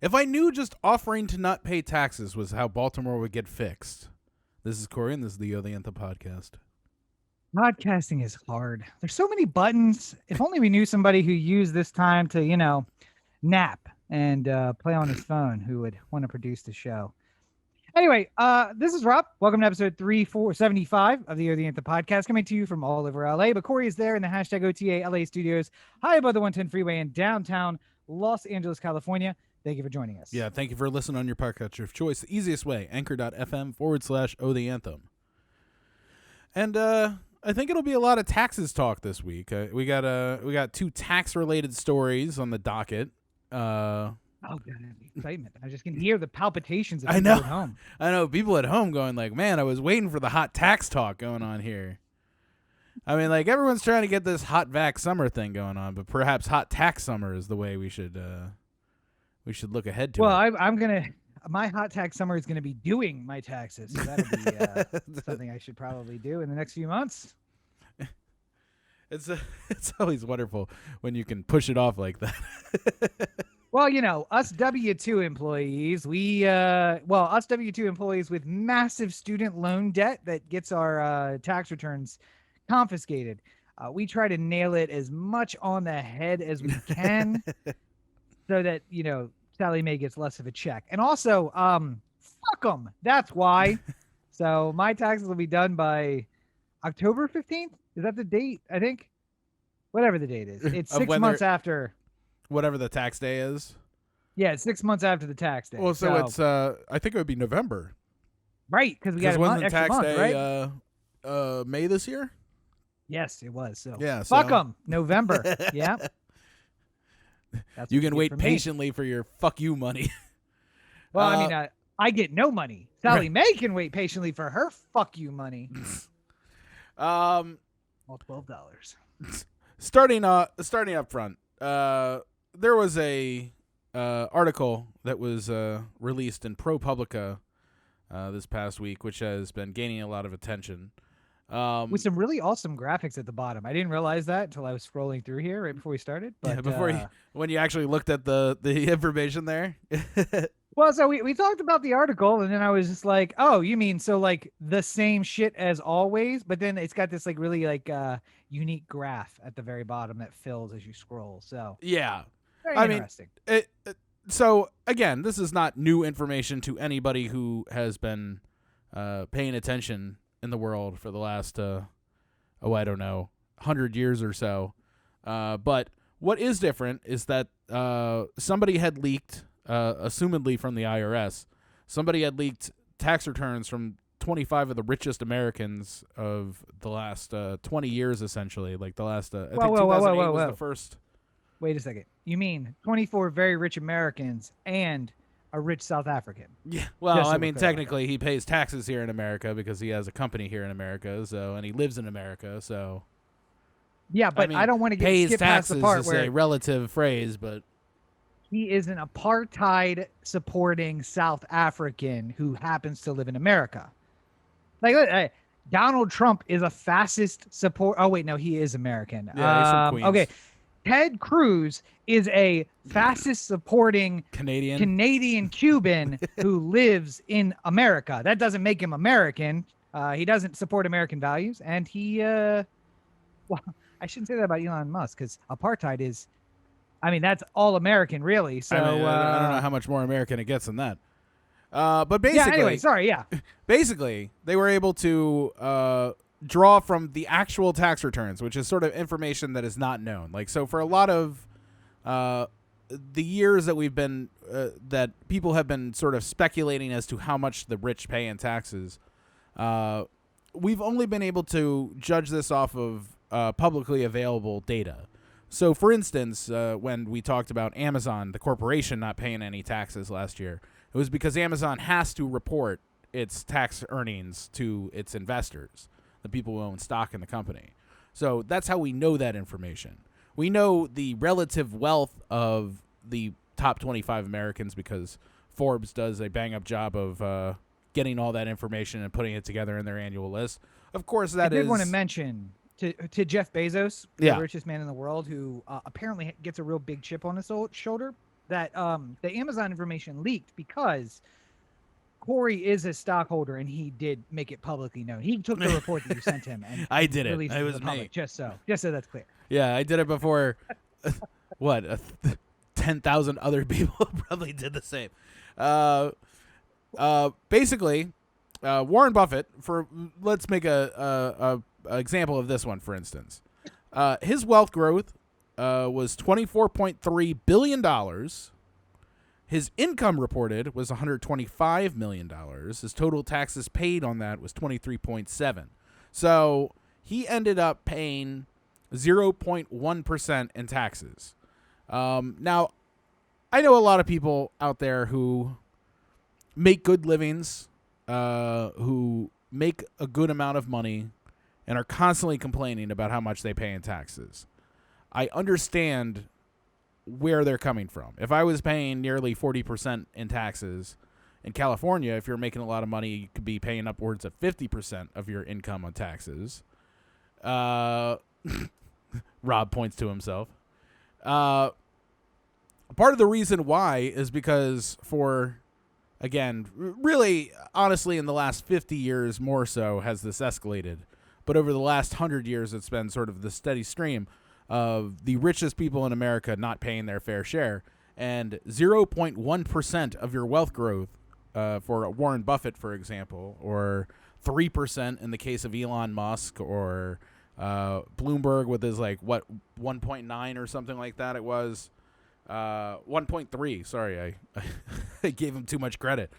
If I knew just offering to not pay taxes was how Baltimore would get fixed. This is Corey, and this is the O The Anthem podcast. Podcasting is hard. There's so many buttons. If only we knew somebody who used this time to, nap and play on his phone who would want to produce the show. Anyway, this is Rob. Welcome to episode 3475 of the O The Anthem podcast, coming to you from all over LA. But Corey is there in the hashtag OTA LA studios, high above the 110 freeway in downtown Los Angeles, California. Thank you for joining us. Yeah, thank you for listening on your podcatcher of choice. The easiest way, anchor.fm/O The Anthem. And I think it'll be a lot of taxes talk this week. We got two tax-related stories on the docket. Oh, God, excitement. I just can hear the palpitations of I people know. at home. I know people at home going like, man, I was waiting for the hot tax talk going on here. I mean, like, everyone's trying to get this hot vax summer thing going on, but perhaps hot tax summer is the way we should look ahead to it. Well, I'm going to, my hot tax summer is going to be doing my taxes. So that'll be something I should probably do in the next few months. It's always wonderful when you can push it off like that. Well, us W-2 employees, us W-2 employees with massive student loan debt that gets our tax returns confiscated. We try to nail it as much on the head as we can so that, Sally Mae gets less of a check. And also, fuck them. That's why. So my taxes will be done by October 15th. Is that the date? I think. Whatever the date is. It's 6 months after. Whatever the tax day is. Yeah, it's 6 months after the tax day. Well, so it's I think it would be November. Right, because we got a extra month, day, right? May this year? Yes, it was. So yeah, fuck them. November. Yeah. You can wait patiently for your fuck you money. Well, I mean, I get no money. Sally Mae can wait patiently for her fuck you money. All $12. Starting up front, there was a article that was released in ProPublica this past week, which has been gaining a lot of attention. With some really awesome graphics at the bottom. I didn't realize that until I was scrolling through here right before we started. But, when you actually looked at the information there. Well, so we talked about the article, and then I was just like, oh, you mean so like the same shit as always, but then it's got this like really like unique graph at the very bottom that fills as you scroll. So yeah, very interesting. So again, this is not new information to anybody who has been paying attention in the world for the last, I don't know, 100 years or so. But what is different is that somebody had leaked, assumedly from the IRS, somebody had leaked tax returns from 25 of the richest Americans of the last 20 years, essentially. Like the last, I think 2008 was the first. Wait a second. You mean 24 very rich Americans and a rich South African? Yeah. Well, I mean, technically, he pays taxes here in America because he has a company here in America, and he lives in America, so. Yeah, but I don't want to skip past the part where a relative phrase, but he is an apartheid-supporting South African who happens to live in America. Like, Donald Trump is a fascist support. Oh wait, no, he is American. Yeah, he's from Queens. Okay, Ted Cruz is a fascist-supporting Canadian Cuban who lives in America. That doesn't make him American. He doesn't support American values, and he, well, I shouldn't say that about Elon Musk because apartheid is, I mean, that's all American, really. So I don't know how much more American it gets than that. But basically, basically, they were able to draw from the actual tax returns, which is sort of information that is not known. Like, so for a lot of the years that we've been that people have been sort of speculating as to how much the rich pay in taxes, we've only been able to judge this off of publicly available data. So, for instance, when we talked about Amazon, the corporation not paying any taxes last year, it was because Amazon has to report its tax earnings to its investors, the people who own stock in the company. So that's how we know that information. We know the relative wealth of the top 25 Americans because Forbes does a bang-up job of getting all that information and putting it together in their annual list. Of course, I did want to mention to Jeff Bezos, the richest man in the world, who apparently gets a real big chip on his shoulder. that the Amazon information leaked because Corey is a stockholder, and he did make it publicly known. He took the report that you sent him, and I did it. Released It to was the public, me. just so that's clear. Yeah, I did it before. What? 10,000 other people probably did the same. Basically, Warren Buffett. Let's make a example of this one, for instance. His wealth growth was $24.3 billion. His income reported was $125 million. His total taxes paid on that was $23.7. So he ended up paying 0.1% in taxes. Now, I know a lot of people out there who make good livings, who make a good amount of money, and are constantly complaining about how much they pay in taxes. I understand where they're coming from. If I was paying nearly 40% in taxes in California, if you're making a lot of money, you could be paying upwards of 50% of your income on taxes. Rob points to himself. Part of the reason why is because again, really, honestly, in the last 50 years more so has this escalated. But over the last 100 years, it's been sort of the steady stream of the richest people in America not paying their fair share. And 0.1% of your wealth growth for Warren Buffett, for example, or 3% in the case of Elon Musk, or Bloomberg with his 1.9 or something like that. It was 1.3. Sorry, I gave him too much credit.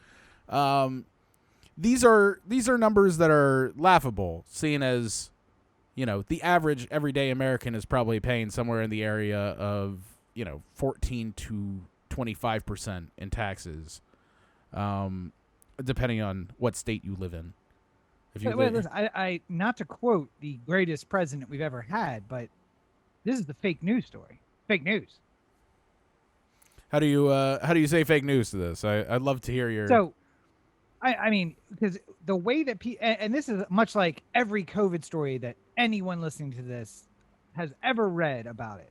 These are numbers that are laughable, seeing as, the average everyday American is probably paying somewhere in the area of 14 to 25% in taxes, depending on what state you live in. Listen, I not to quote the greatest president we've ever had, but this is the fake news story. Fake news. How do you say fake news to this? I'd love to hear your. So, I mean, because the way that and this is much like every COVID story that anyone listening to this has ever read about it.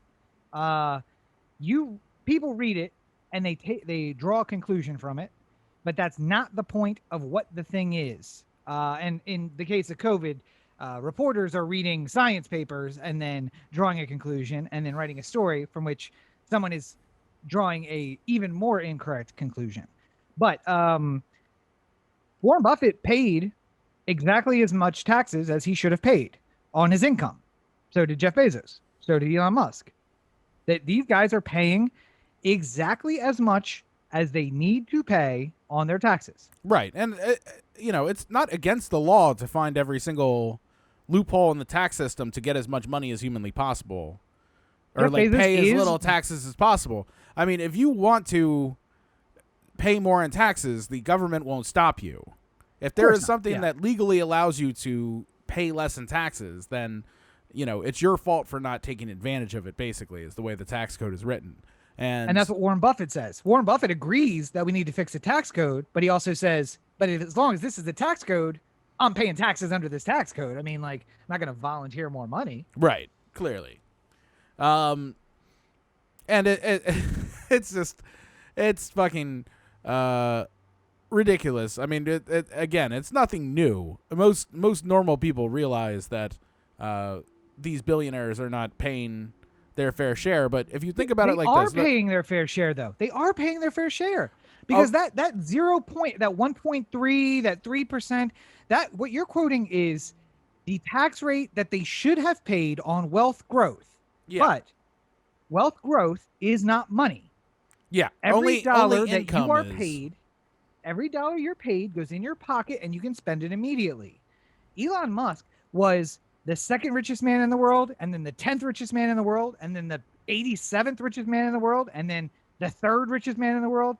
People read it and they draw a conclusion from it, but that's not the point of what the thing is. And in the case of COVID, reporters are reading science papers and then drawing a conclusion and then writing a story from which someone is drawing a even more incorrect conclusion. But Warren Buffett paid exactly as much taxes as he should have paid on his income. So did Jeff Bezos. So did Elon Musk. That these guys are paying exactly as much as they need to pay on their taxes. Right. And, it's not against the law to find every single loophole in the tax system to get as much money as humanly possible. Or pay as little taxes as possible. I mean, if you want to pay more in taxes, the government won't stop you. If there is something that legally allows you to pay less in taxes, then, it's your fault for not taking advantage of it, basically, is the way the tax code is written. And that's what Warren Buffett says. Warren Buffett agrees that we need to fix the tax code, but he also says, but as long as this is the tax code, I'm paying taxes under this tax code. I mean, I'm not going to volunteer more money. Right. Clearly. And it's fucking ridiculous. I mean, again, it's nothing new. Most normal people realize that these billionaires are not paying their fair share. But if you think about it like this, they are paying their fair share, though. They are paying their fair share because that 1.3, that 3%, that what you're quoting is the tax rate that they should have paid on wealth growth. Yeah. But wealth growth is not money. Yeah. Every dollar that you are paid, every dollar you're paid goes in your pocket and you can spend it immediately. Elon Musk was the second richest man in the world, and then the 10th richest man in the world, and then the 87th richest man in the world, and then the third richest man in the world.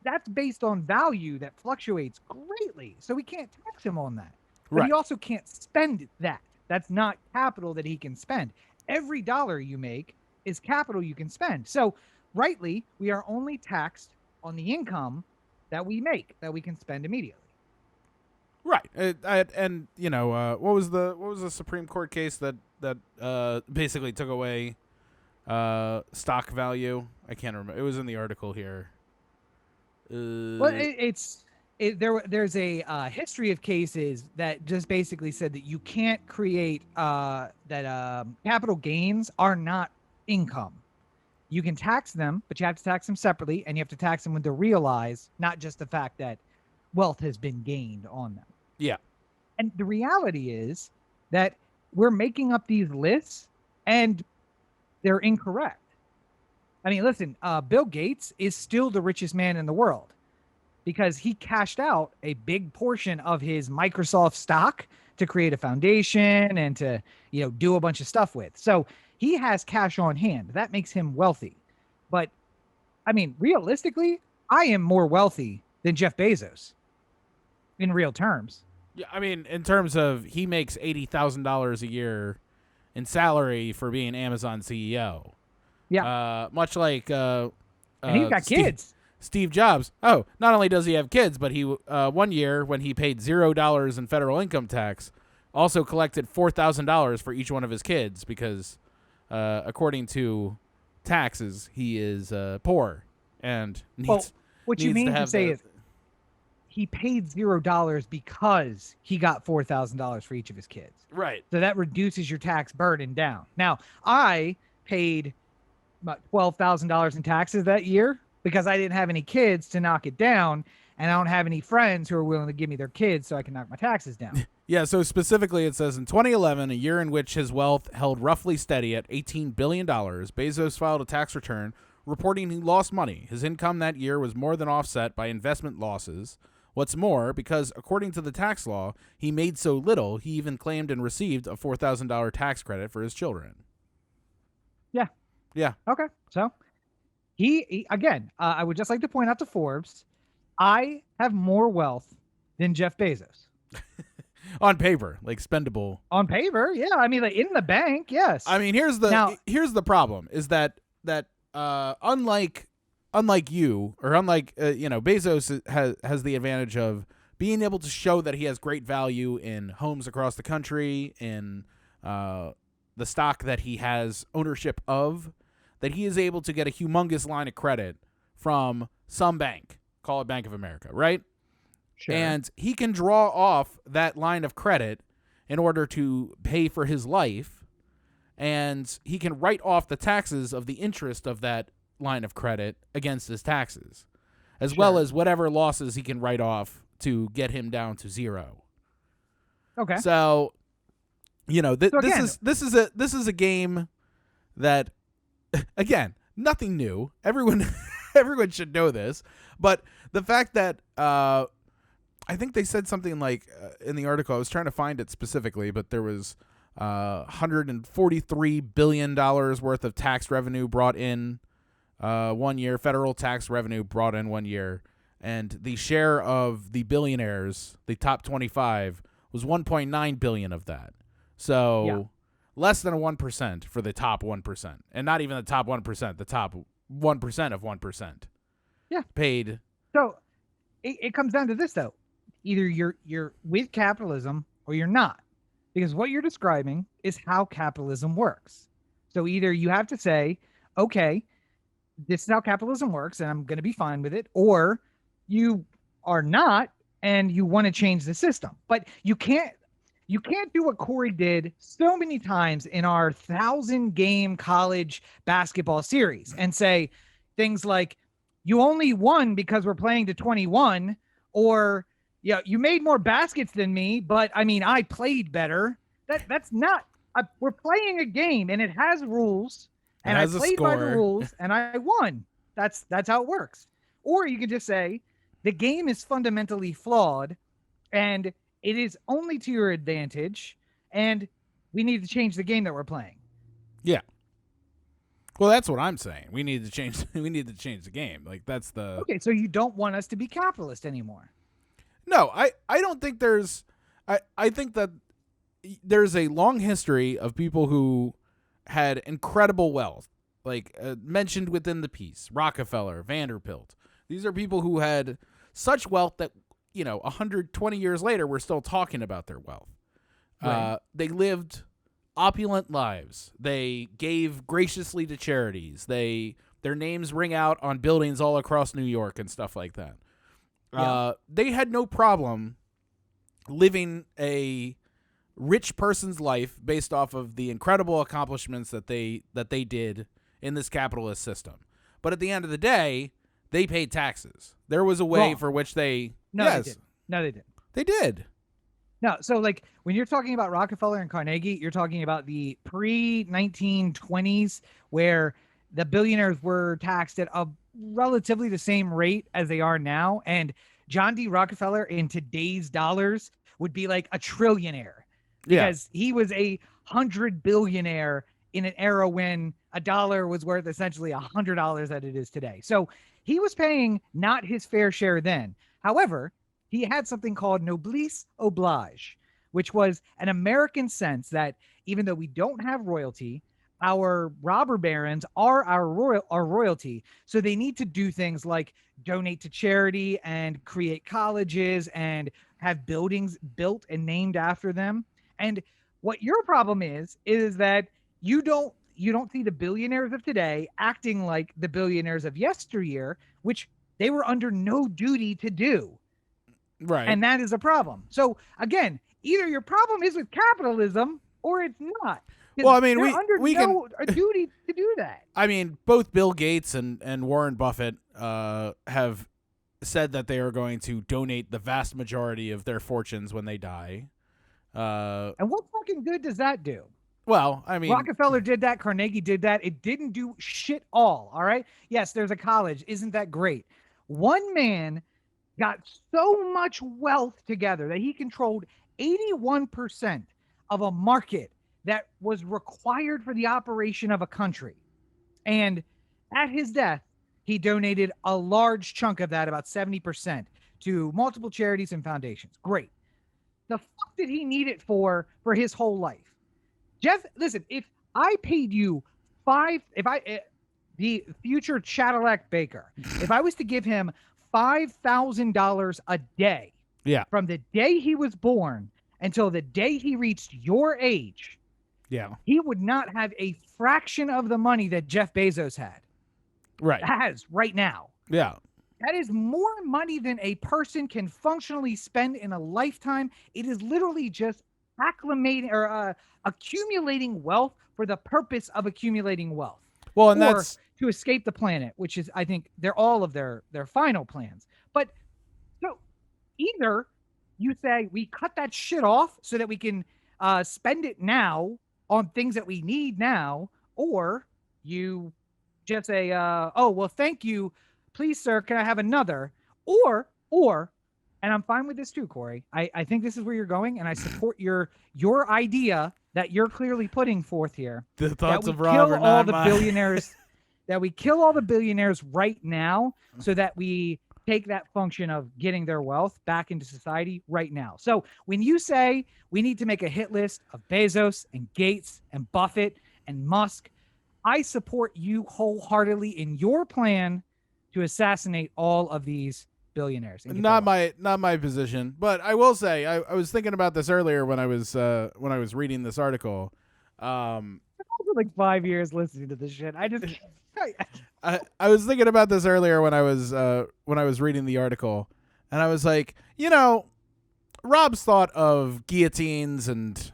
That's based on value that fluctuates greatly. So we can't tax him on that. But he also can't spend that. That's not capital that he can spend. Every dollar you make is capital you can spend. So rightly, we are only taxed on the income that we make, that we can spend immediately. Right. And what was the Supreme Court case that basically took away stock value. I can't remember. It was in the article here. Well, there's a history of cases that just basically said that you can't create that capital gains are not income. You can tax them, but you have to tax them separately, and you have to tax them when they're realized, not just the fact that wealth has been gained on them. Yeah. And the reality is that we're making up these lists, and they're incorrect. I mean, listen, Bill Gates is still the richest man in the world because he cashed out a big portion of his Microsoft stock to create a foundation and to, do a bunch of stuff with. So he has cash on hand. That makes him wealthy. But I mean, realistically, I am more wealthy than Jeff Bezos in real terms. Yeah, I mean, in terms of he makes $80,000 a year in salary for being Amazon CEO. Yeah. Much like and he's got kids. Steve Jobs. Oh, not only does he have kids, but he 1 year when he paid $0 in federal income tax, also collected $4,000 for each one of his kids because, according to taxes, he is poor and needs. What you mean to say is he paid $0 because he got $4,000 for each of his kids. Right. So that reduces your tax burden down. Now, I paid about $12,000 in taxes that year because I didn't have any kids to knock it down, and I don't have any friends who are willing to give me their kids so I can knock my taxes down. Yeah, so specifically it says in 2011, a year in which his wealth held roughly steady at $18 billion, Bezos filed a tax return reporting he lost money. His income that year was more than offset by investment losses. What's more, because according to the tax law, he made so little, he even claimed and received a $4,000 tax credit for his children. Yeah. Yeah. Okay. So he again, I would just like to point out to Forbes, I have more wealth than Jeff Bezos. On paper, like spendable. On paper, yeah. I mean, like in the bank, yes. I mean, here's the problem: is that unlike you, or unlike Bezos has the advantage of being able to show that he has great value in homes across the country, in the stock that he has ownership of, that he is able to get a humongous line of credit from some bank, call it Bank of America, right? Sure. And he can draw off that line of credit in order to pay for his life, and he can write off the taxes of the interest of that line of credit against his taxes, as well as whatever losses he can write off to get him down to zero. Okay. So, this is a game that, again, nothing new. Everyone should know this, but the fact that I think they said something like in the article, I was trying to find it specifically, but there was $143 billion worth of tax revenue brought in 1 year, federal tax revenue brought in 1 year, and the share of the billionaires, the top 25, was 1.9 billion of that. So less than 1% for the top 1%, and not even the top 1%, the top 1% of 1%. Yeah, paid. So it comes down to this though: either you're with capitalism or you're not, because what you're describing is how capitalism works. So either you have to say, okay, this is how capitalism works and I'm going to be fine with it, or you are not and you want to change the system. But you can't do what Corey did so many times in our 1,000-game college basketball series and say things like, you only won because we're playing to 21, or you made more baskets than me, but I mean, I played better. That's not, we're playing a game and it has rules. And I played by the rules and I won. That's how it works. Or you can just say the game is fundamentally flawed and it is only to your advantage and we need to change the game that we're playing. Yeah. Well, that's what I'm saying. We need to change the game. Like that's the Okay, so you don't want us to be capitalist anymore. No, I don't think there's I think that there's a long history of people who had incredible wealth, like mentioned within the piece, Rockefeller, Vanderbilt. These are people who had such wealth that, 120 years later, we're still talking about their wealth. Right. They lived opulent lives. They gave graciously to charities. Their names ring out on buildings all across New York and stuff like that. Yeah. They had no problem living a rich person's life based off of the incredible accomplishments that they did in this capitalist system. But at the end of the day, they paid taxes. There was a way for which they... No, yes. They didn't. No, they didn't. They did. No, so like when you're talking about Rockefeller and Carnegie, you're talking about the pre-1920s where the billionaires were taxed at a relatively the same rate as they are now. And John D. Rockefeller in today's dollars would be like a trillionaire. Because he was a 100 billionaire in an era when a dollar was worth essentially $100 that it is today. So he was paying not his fair share then. However, he had something called noblesse oblige, which was an American sense that even though we don't have royalty, our robber barons are our royalty. So they need to do things like donate to charity and create colleges and have buildings built and named after them. And what your problem is that you don't see the billionaires of today acting like the billionaires of yesteryear, which they were under no duty to do. Right. And that is a problem. So again, either your problem is with capitalism or it's not. Well, I mean, we can a duty to do that. I mean, both Bill Gates and Warren Buffett have said that they are going to donate the vast majority of their fortunes when they die. And what fucking good does that do? Well, I mean, Rockefeller did that. Carnegie did that. It didn't do shit all right? Yes, there's a college. Isn't that great? One man got so much wealth together that he controlled 81% of a market that was required for the operation of a country. And at his death, he donated a large chunk of that, about 70%, to multiple charities and foundations. Great. The fuck did he need it for his whole life? Jeff, listen, if I paid you the future Cadillac Baker, if I was to give him $5,000 a day, from the day he was born until the day he reached your age, he would not have a fraction of the money that Jeff Bezos has right now. Yeah. That is more money than a person can functionally spend in a lifetime. It is literally just accumulating wealth for the purpose of accumulating wealth. Well, and that's to escape the planet, which is, I think, they're all of their final plans. But so either you say we cut that shit off so that we can spend it now on things that we need now, or you just say, oh, well, thank you. Please, sir, can I have another? Or, and I'm fine with this too, Corey. I think this is where you're going, and I support your idea that you're clearly putting forth here. The thoughts of Robert, not mine. Billionaires, that we kill all the billionaires right now, so that we take that function of getting their wealth back into society right now. So when you say we need to make a hit list of Bezos and Gates and Buffett and Musk, I support you wholeheartedly in your plan to assassinate all of these billionaires. Not my position, but I will say I was thinking about this earlier when I was reading this article. Like 5 years listening to this shit. I was thinking about this earlier when I was reading the article, and I was like, Rob's thought of guillotines and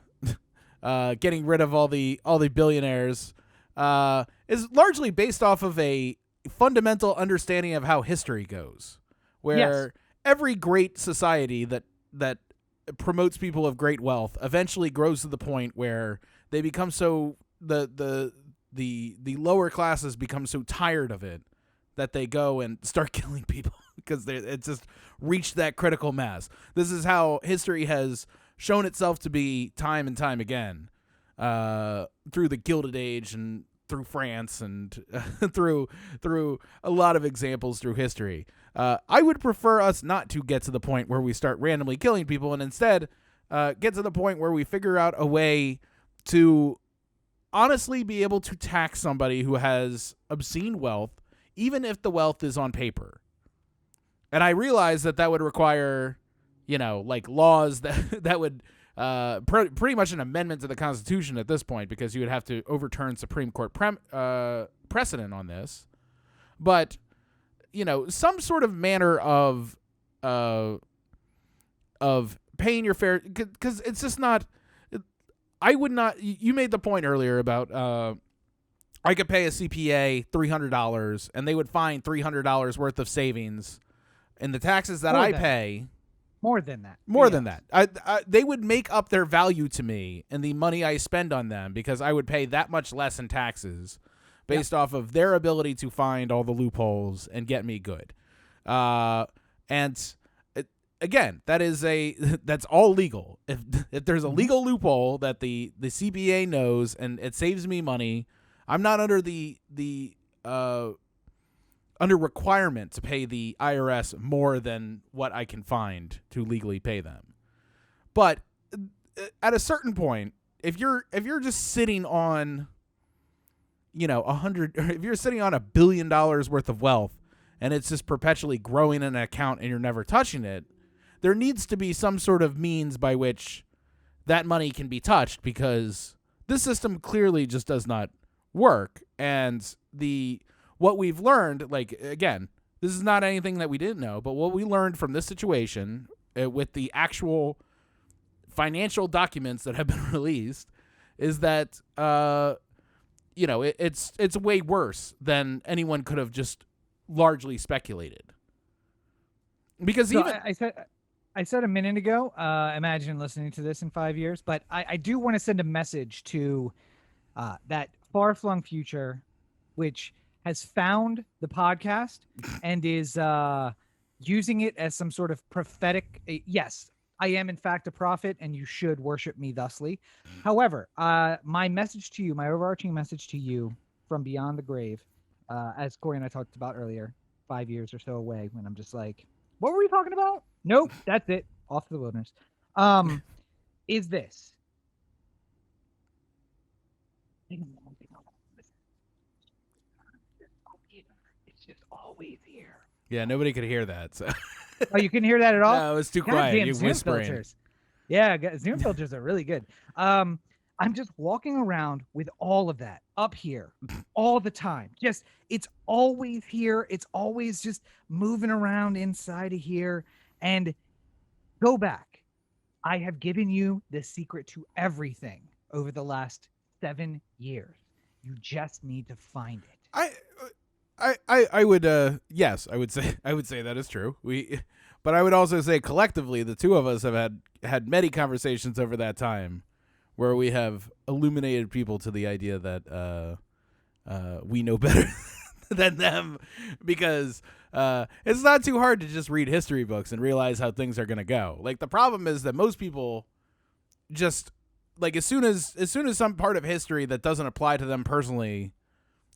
getting rid of all the billionaires is largely based off of a fundamental understanding of how history goes, where every great society that promotes people of great wealth eventually grows to the point where they become so the lower classes become so tired of it that they go and start killing people because it's just reached that critical mass. This is how history has shown itself to be time and time again, through the Gilded Age and through France and through a lot of examples through history. I would prefer us not to get to the point where we start randomly killing people, and instead get to the point where we figure out a way to honestly be able to tax somebody who has obscene wealth, even if the wealth is on paper. And I realize that would require, like laws that would pretty much an amendment to the Constitution at this point, because you would have to overturn Supreme Court precedent on this. But, some sort of manner of paying your fair, because it's just not. I would not. You made the point earlier about I could pay a CPA $300 and they would find $300 worth of savings in the taxes that I pay. More than that. More than that. They would make up their value to me and the money I spend on them, because I would pay that much less in taxes based off of their ability to find all the loopholes and get me good. And again, that's all legal. If there's a legal loophole that the CPA knows and it saves me money, I'm not under under requirement to pay the IRS more than what I can find to legally pay them. But at a certain point, if you're just sitting on, if you're sitting on $1 billion worth of wealth and it's just perpetually growing in an account and you're never touching it, there needs to be some sort of means by which that money can be touched, because this system clearly just does not work. And what we've learned, like, again, this is not anything that we didn't know, but what we learned from this situation with the actual financial documents that have been released is that, it's way worse than anyone could have just largely speculated. Because I said a minute ago, imagine listening to this in 5 years, but I do want to send a message to that far-flung future, which has found the podcast and is using it as some sort of prophetic. Yes, I am in fact a prophet, and you should worship me thusly. However, my message to you, my overarching message to you from beyond the grave, as Corey and I talked about earlier, 5 years or so away, when I'm just like, what were we talking about? Nope, that's it. Off to the wilderness. Is this. It's just always here. Yeah, nobody could hear that. So. Oh, you couldn't hear that at all? No, it's too quiet. You're Zoom whispering. Filters. Yeah, Zoom filters are really good. I'm just walking around with all of that up here all the time. Just, it's always here. It's always just moving around inside of here. And go back. I have given you the secret to everything over the last 7 years. You just need to find it. I would yes, I would say that is true. But I would also say collectively the two of us have had many conversations over that time where we have illuminated people to the idea that we know better than them, because it's not too hard to just read history books and realize how things are going to go. Like, the problem is that most people just, like, as soon as some part of history that doesn't apply to them personally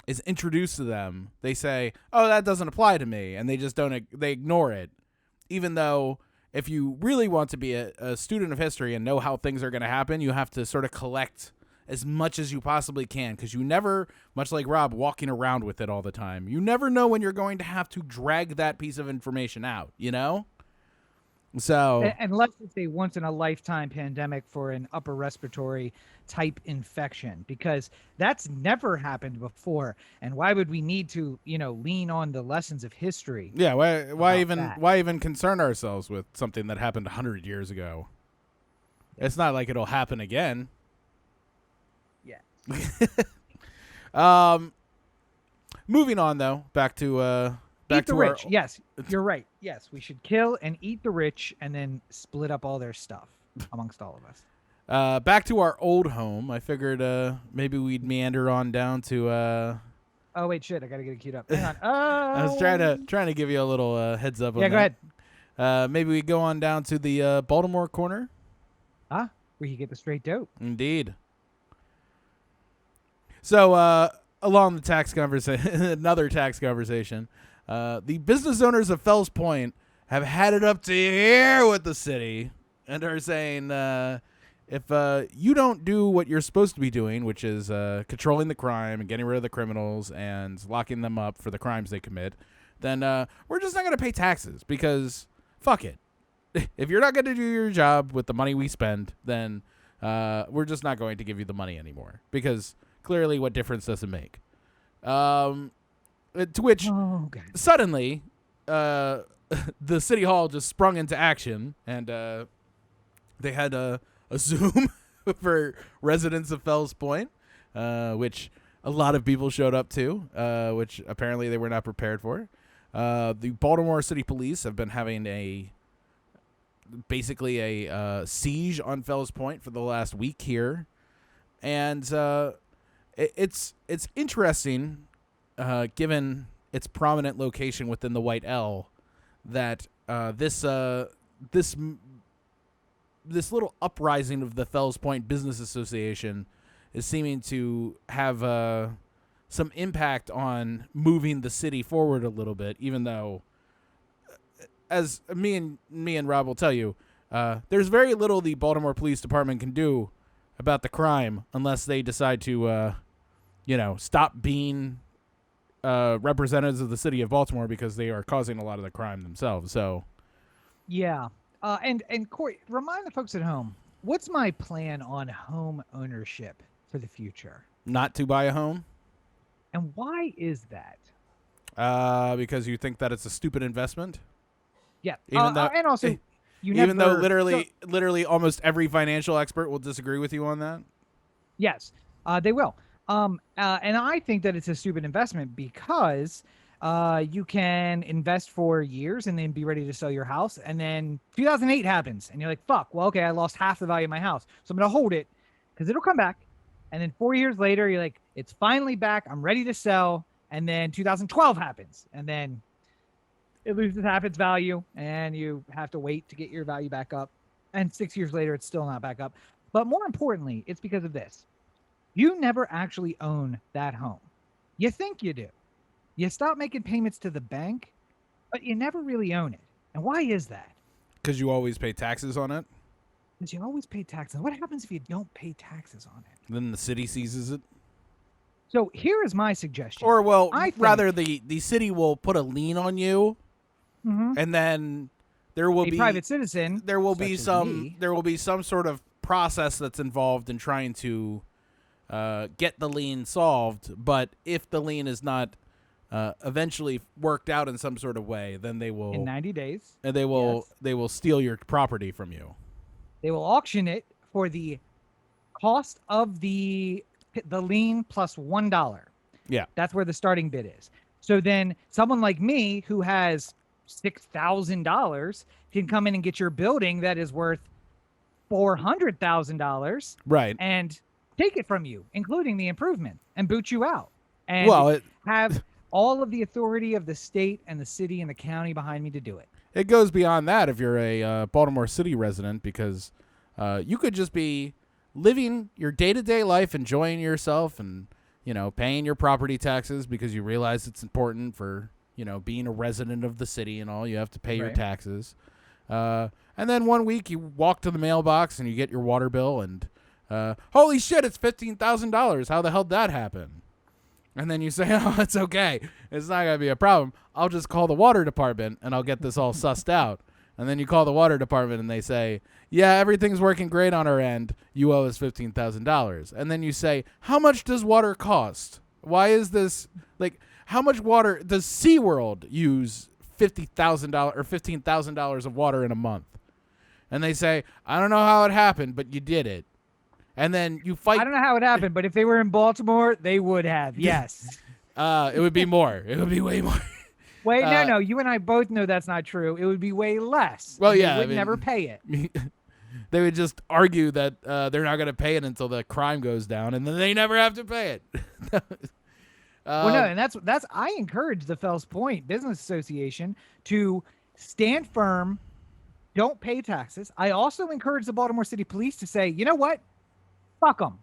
is introduced to them, they say, oh, that doesn't apply to me, and they ignore it, even though if you really want to be a student of history and know how things are going to happen, you have to sort of collect as much as you possibly can, because you never, much like Rob walking around with it all the time, you never know when you're going to have to drag that piece of information out, So, unless it's a once in a lifetime pandemic for an upper respiratory type infection, because that's never happened before. And why would we need to, lean on the lessons of history? Yeah. Why even concern ourselves with something that happened 100 years ago? It's not like it'll happen again. Yeah. Moving on though, back to eat the rich. Yes, you're right. Yes, we should kill and eat the rich and then split up all their stuff amongst all of us. Back to our old home. I figured maybe we'd meander on down to. Oh wait, shit! I gotta get it queued up. Hang on. I was trying to give you a little heads up. Yeah, go ahead. Maybe we go on down to the Baltimore corner. Where you get the straight dope. Indeed. So along the tax conversation, another tax conversation. The business owners of Fells Point have had it up to here with the city and are saying, if you don't do what you're supposed to be doing, which is controlling the crime and getting rid of the criminals and locking them up for the crimes they commit, then we're just not going to pay taxes, because fuck it. if you're not going to do your job with the money we spend, then we're just not going to give you the money anymore, because clearly what difference does it make? To which suddenly the city hall just sprung into action, and they had a Zoom for residents of Fells Point, which a lot of people showed up to, which apparently they were not prepared for. The Baltimore City Police have been having basically a siege on Fells Point for the last week here, and it's interesting, given its prominent location within the White L, that this little uprising of the Fells Point Business Association is seeming to have some impact on moving the city forward a little bit, even though, as me and Rob will tell you, there's very little the Baltimore Police Department can do about the crime unless they decide to, stop being representatives of the city of Baltimore, because they are causing a lot of the crime themselves. So, yeah. And Corey, remind the folks at home, what's my plan on home ownership for the future? Not to buy a home. And why is that? Because you think that it's a stupid investment? Yeah. And also, literally almost every financial expert will disagree with you on that. Yes, they will. And I think that it's a stupid investment because you can invest for years and then be ready to sell your house. And then 2008 happens and you're like, fuck, well, okay, I lost half the value of my house. So I'm going to hold it because it'll come back. And then 4 years later, you're like, it's finally back. I'm ready to sell. And then 2012 happens. And then it loses half its value and you have to wait to get your value back up. And 6 years later, it's still not back up. But more importantly, it's because of this. You never actually own that home. You think you do. You stop making payments to the bank, but you never really own it. And why is that? Because you always pay taxes on it. Because you always pay taxes. What happens if you don't pay taxes on it? Then the city seizes it. So here is my suggestion. Or, well, rather the city will put a lien on you, and then there will be private citizen. There will be some sort of process that's involved in trying to get the lien solved. But if the lien is not eventually worked out in some sort of way, then they will, in 90 days, and they will steal your property from you. They will auction it for the cost of the lien plus $1. Yeah, that's where the starting bid is. So then someone like me who has $6,000 can come in and get your building that is worth $400,000, right, and take it from you, including the improvement, and boot you out, and have all of the authority of the state and the city and the county behind me to do it. It goes beyond that if you're a Baltimore City resident, because you could just be living your day-to-day life, enjoying yourself, and paying your property taxes because you realize it's important for being a resident of the city and all. You have to pay your taxes, and then one week you walk to the mailbox and you get your water bill, and holy shit, it's $15,000. How the hell did that happen? And then you say, oh, it's okay. It's not going to be a problem. I'll just call the water department and I'll get this all sussed out. And then you call the water department and they say, yeah, everything's working great on our end. You owe us $15,000. And then you say, how much does water cost? Why is this, how much water does SeaWorld use $50,000 or $15,000 of water in a month? And they say, I don't know how it happened, but you did it. And then you fight. I don't know how it happened, but if they were in Baltimore, they would have. Yes. It would be more. It would be way more. Wait, no. You and I both know that's not true. It would be way less. Well, yeah. They would never pay it. They would just argue that they're not going to pay it until the crime goes down, and then they never have to pay it. Well, no, and that's. I encourage the Fells Point Business Association to stand firm, don't pay taxes. I also encourage the Baltimore City Police to say, you know what? Fuck them.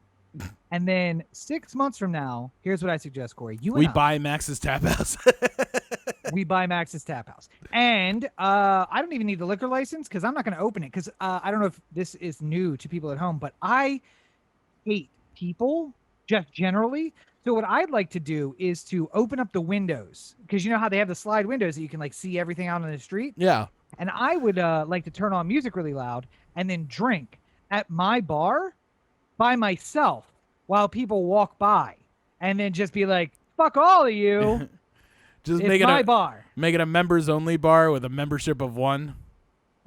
And then 6 months from now, here's what I suggest, Corey. We buy Max's Tap House. We buy Max's Tap House. And I don't even need the liquor license because I'm not going to open it because I don't know if this is new to people at home, but I hate people just generally So what I'd like to do is to open up the windows, because you know how they have the slide windows that you can like see everything out on the street. Yeah. And I would like to turn on music really loud and then drink at my bar by myself while people walk by, and then just be like, "Fuck all of you." Just it's make it my bar. Make it a members only bar with a membership of 1.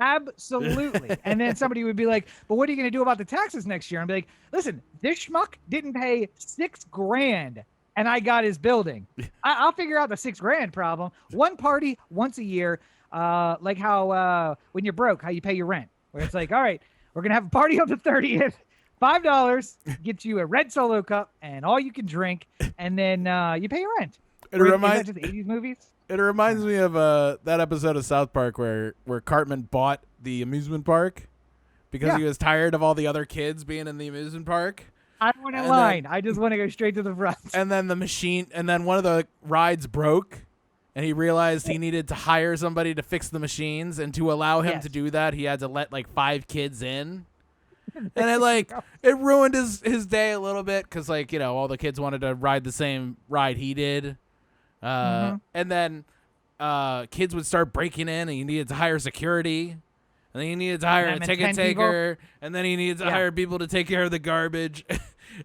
Absolutely. And then somebody would be like, "But what are you going to do about the taxes next year?" And I'd be like, "Listen, this schmuck didn't pay $6,000 and I got his building. I'll figure out the $6,000 problem. One party once a year, like how when you're broke, how you pay your rent, where it's like, all right, we're going to have a party on the 30th. $5 gets you a red Solo cup and all you can drink, and then you pay your rent." Is that just 80s movies? It reminds me of that episode of South Park where Cartman bought the amusement park because he was tired of all the other kids being in the amusement park. I don't want to line. I just want to go straight to the front. And then one of the rides broke, and he realized he needed to hire somebody to fix the machines, and to allow him to do that, he had to let like 5 kids in. And it ruined his day a little bit because all the kids wanted to ride the same ride he did. And then kids would start breaking in, and he needed to hire security, and then he needed to hire a ticket taker, and then he needed to hire people to take care of the garbage.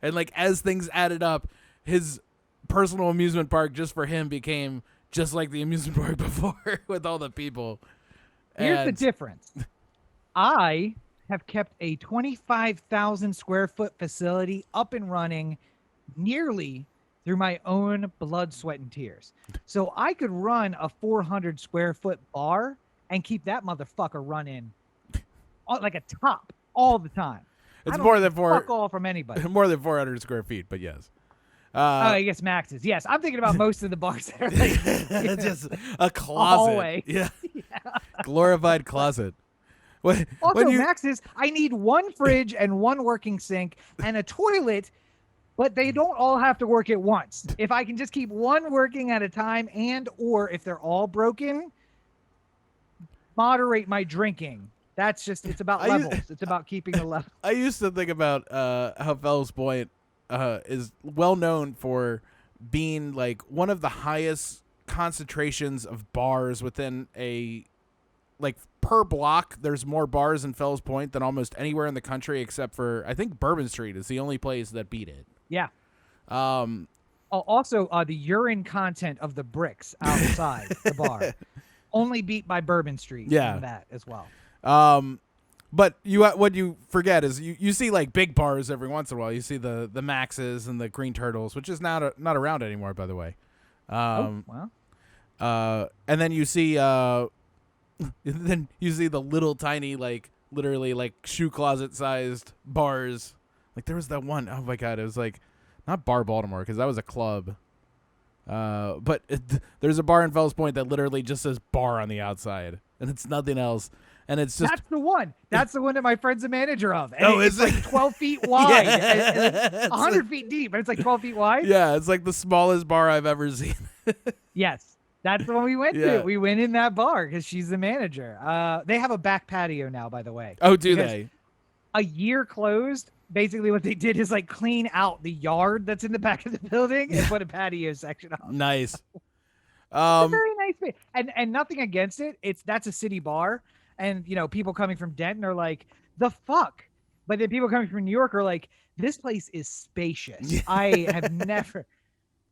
And as things added up, his personal amusement park just for him became just like the amusement park before with all the people. Here's the difference. I have kept a 25,000 square foot facility up and running nearly through my own blood, sweat, and tears. So I could run a 400 square foot bar and keep that motherfucker running like a top all the time. It's more than fuck all from anybody. More than 400 square feet, but yes. I guess maxes. Yes, I'm thinking about most of the bars that are it's just a closet. A hallway. Yeah. Glorified closet. Maxes, I need 1 fridge and 1 working sink and a toilet, but they don't all have to work at once. If I can just keep 1 working at a time, or if they're all broken, moderate my drinking. That's just, it's about levels. It's about keeping the level. I used to think about how Fells Point is well known for being one of the highest concentrations of bars within a per block. There's more bars in Fells Point than almost anywhere in the country, except for I think Bourbon Street is the only place that beat it. Yeah. Also, the urine content of the bricks outside the bar only beat by Bourbon Street. Yeah, that as well. But what you forget is you see big bars every once in a while. You see the Maxes and the Green Turtles, which is not around anymore, by the way. Wow. And then you see the little tiny literally shoe closet sized bars. There was that one, oh my god, it was not Bar Baltimore because that was a club. But there's a bar in Fells Point that literally just says bar on the outside, and it's nothing else. And it's just that's the one that my friend's a manager of. And it's 12 feet wide, and 100 feet deep, but it's 12 feet wide. Yeah, it's the smallest bar I've ever seen. Yes, that's the one we went to. We went in that bar because she's the manager. They have a back patio now, by the way. Oh, do they? A year closed. Basically, what they did is clean out the yard that's in the back of the building and put a patio section on. Nice. It's a very nice place. And nothing against it. That's a city bar. And, people coming from Denton are like, the fuck? But then people coming from New York are like, this place is spacious. I have never.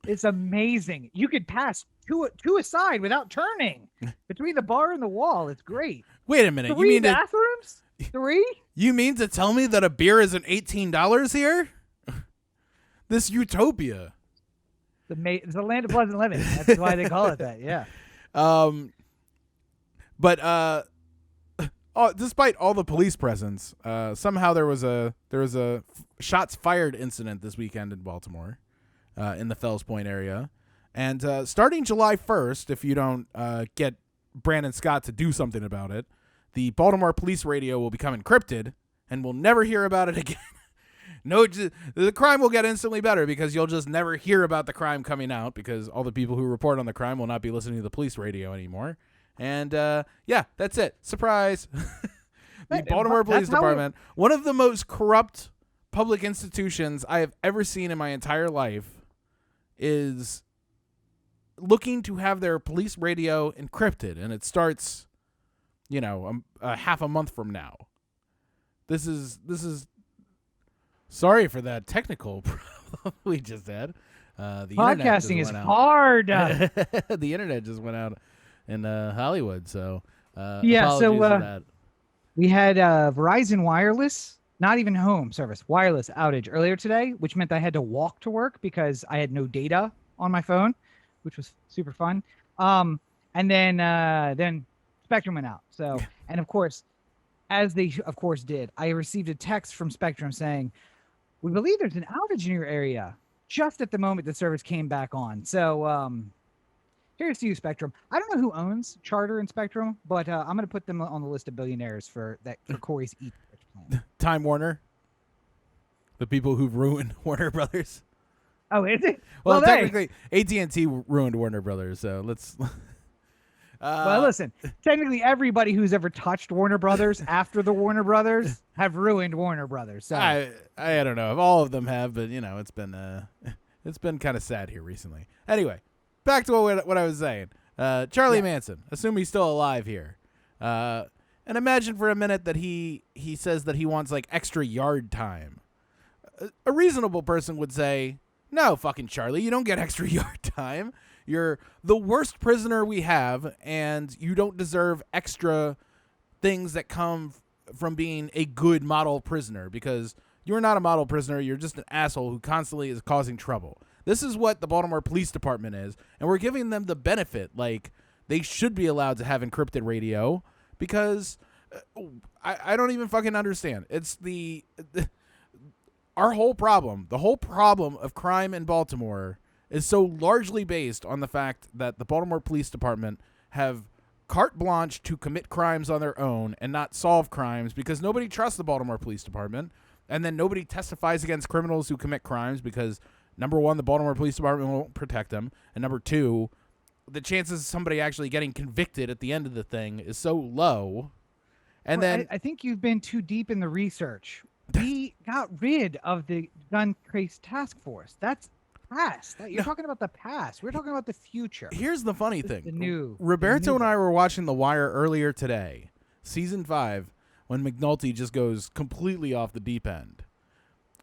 It's amazing. You could pass two aside without turning between the bar and the wall. It's great. Wait a minute. 3 bathrooms? 3? You mean to tell me that a beer isn't $18 here? This utopia. It's the land of pleasant living. That's why they call it that. Yeah. But despite all the police presence, somehow there was a shots fired incident this weekend in Baltimore, in the Fells Point area, and starting July 1st, if you don't get Brandon Scott to do something about it, the Baltimore police radio will become encrypted, and we'll never hear about it again. No, the crime will get instantly better because you'll just never hear about the crime coming out because all the people who report on the crime will not be listening to the police radio anymore. And that's it. Surprise. The Baltimore Police Department, one of the most corrupt public institutions I have ever seen in my entire life, is looking to have their police radio encrypted, and it starts, half a month from now. This is sorry for that technical problem we just had. The podcasting is hard. The internet just went out in Hollywood, so apologies for that. We had Verizon Wireless, not even home service, wireless outage earlier today, which meant I had to walk to work because I had no data on my phone, which was super fun. And then Spectrum went out. So, and of course, as they of course did, I received a text from Spectrum saying, "We believe there's an outage in your area." Just at the moment the service came back on. So here's to you, Spectrum. I don't know who owns Charter and Spectrum, but I'm going to put them on the list of billionaires for Corey's Eat plan. Time Warner, the people who've ruined Warner Brothers. Oh, is it? Well, technically, AT&T ruined Warner Brothers, so let's... well, listen, technically everybody who's ever touched Warner Brothers after the Warner Brothers have ruined Warner Brothers. So. I don't know if all of them have, but, it's been kind of sad here recently. Anyway, back to what I was saying. Charlie Manson, assume he's still alive here. And imagine for a minute that he says that he wants, extra yard time. A reasonable person would say, no, fucking Charlie, you don't get extra yard time. You're the worst prisoner we have, and you don't deserve extra things that come from being a good model prisoner, because you're not a model prisoner. You're just an asshole who constantly is causing trouble. This is what the Baltimore Police Department is, and we're giving them the benefit. They should be allowed to have encrypted radio, because I don't even fucking understand. It's our whole problem, the whole problem of crime in Baltimore is so largely based on the fact that the Baltimore Police Department have carte blanche to commit crimes on their own and not solve crimes, because nobody trusts the Baltimore Police Department, and then nobody testifies against criminals who commit crimes because, number one, the Baltimore Police Department won't protect them, and number two, the chances of somebody actually getting convicted at the end of the thing is so low. And then I think you've been too deep in the research. We got rid of the gun trace task force. That's past. You're talking about the past. We're talking about the future. Here's the funny thing. The new. Roberto and I were watching The Wire earlier today, season 5, when McNulty just goes completely off the deep end.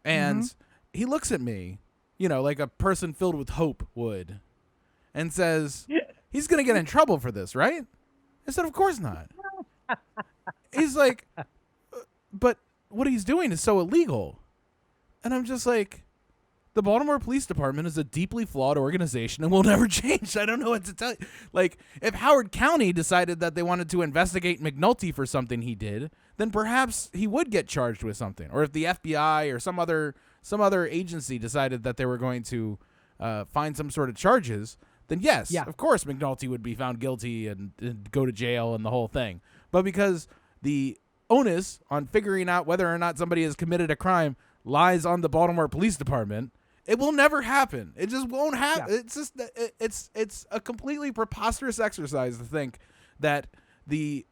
And he looks at me, like a person filled with hope would, and says, he's going to get in trouble for this, right? I said, of course not. He's like, but what he's doing is so illegal. And I'm just like, the Baltimore Police Department is a deeply flawed organization and will never change. I don't know what to tell you. If Howard County decided that they wanted to investigate McNulty for something he did, then perhaps he would get charged with something. Or if the FBI or some other agency decided that they were going to find some sort of charges, then yes, of course McNulty would be found guilty and go to jail and the whole thing. But because the onus on figuring out whether or not somebody has committed a crime lies on the Baltimore Police Department, it will never happen. It just won't happen. Yeah. It's just it's a completely preposterous exercise to think that the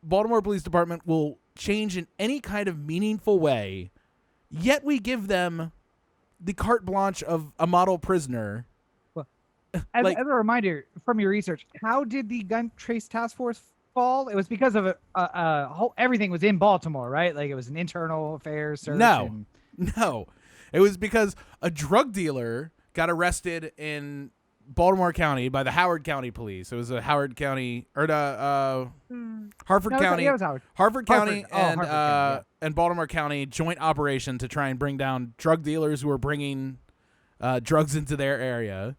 Baltimore Police Department will change in any kind of meaningful way, yet we give them the carte blanche of a model prisoner. Well, as a reminder from your research, how did the gun trace task force fall? It was because of everything was in Baltimore, right? It was an internal affairs search. No. It was because a drug dealer got arrested in Baltimore County by the Howard County Police. It was a Howard County or Harford County. It was Howard. Harford County and Baltimore County joint operation to try and bring down drug dealers who were bringing drugs into their area.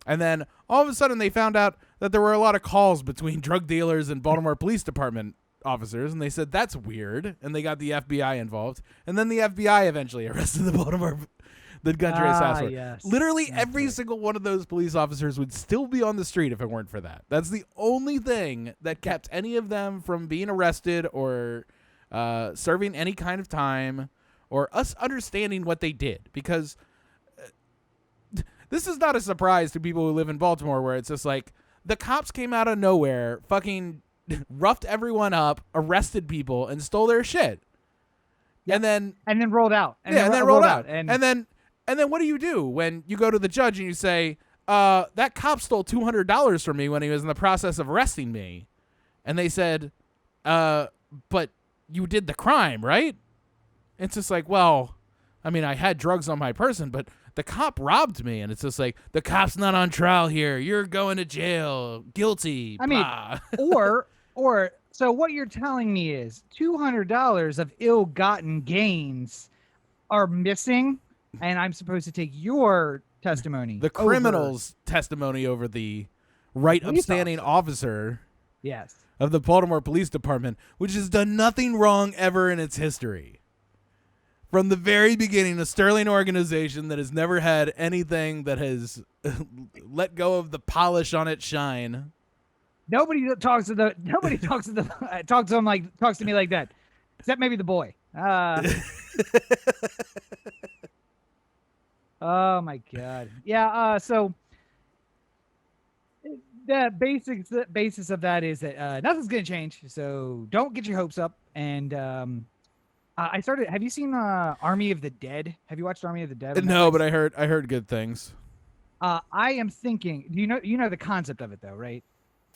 And then all of a sudden they found out that there were a lot of calls between drug dealers and Baltimore Police Department officers, and they said that's weird, and they got the FBI involved, and then the FBI eventually arrested the gun trace task force. Yes. Literally every single one of those police officers would still be on the street if it weren't for that. That's the only thing that kept any of them from being arrested or serving any kind of time or us understanding what they did, because this is not a surprise to people who live in Baltimore, where it's just the cops came out of nowhere, fucking roughed everyone up, arrested people, and stole their shit. Yep. And then rolled out. And then rolled out. And And then what do you do when you go to the judge and you say, that cop stole $200 from me when he was in the process of arresting me? And they said, but you did the crime, right? It's just like, well, I mean, I had drugs on my person, but the cop robbed me. And it's just like, the cop's not on trial here. You're going to jail. Guilty. I mean, or so what you're telling me is $200 of ill-gotten gains are missing, and I'm supposed to take your testimony. The criminal's testimony over the right upstanding officer. Yes. Of the Baltimore Police Department, which has done nothing wrong ever in its history. From the very beginning, a sterling organization that has never had anything that has let go of the polish on its shine. Nobody talks to them talks to me like that, except maybe the boy. Oh my God. Yeah. So the basis of that is that nothing's gonna change. So don't get your hopes up. And have you seen Army of the Dead? Have you watched Army of the Dead? No, but I heard good things. I am thinking. You know the concept of it though, right?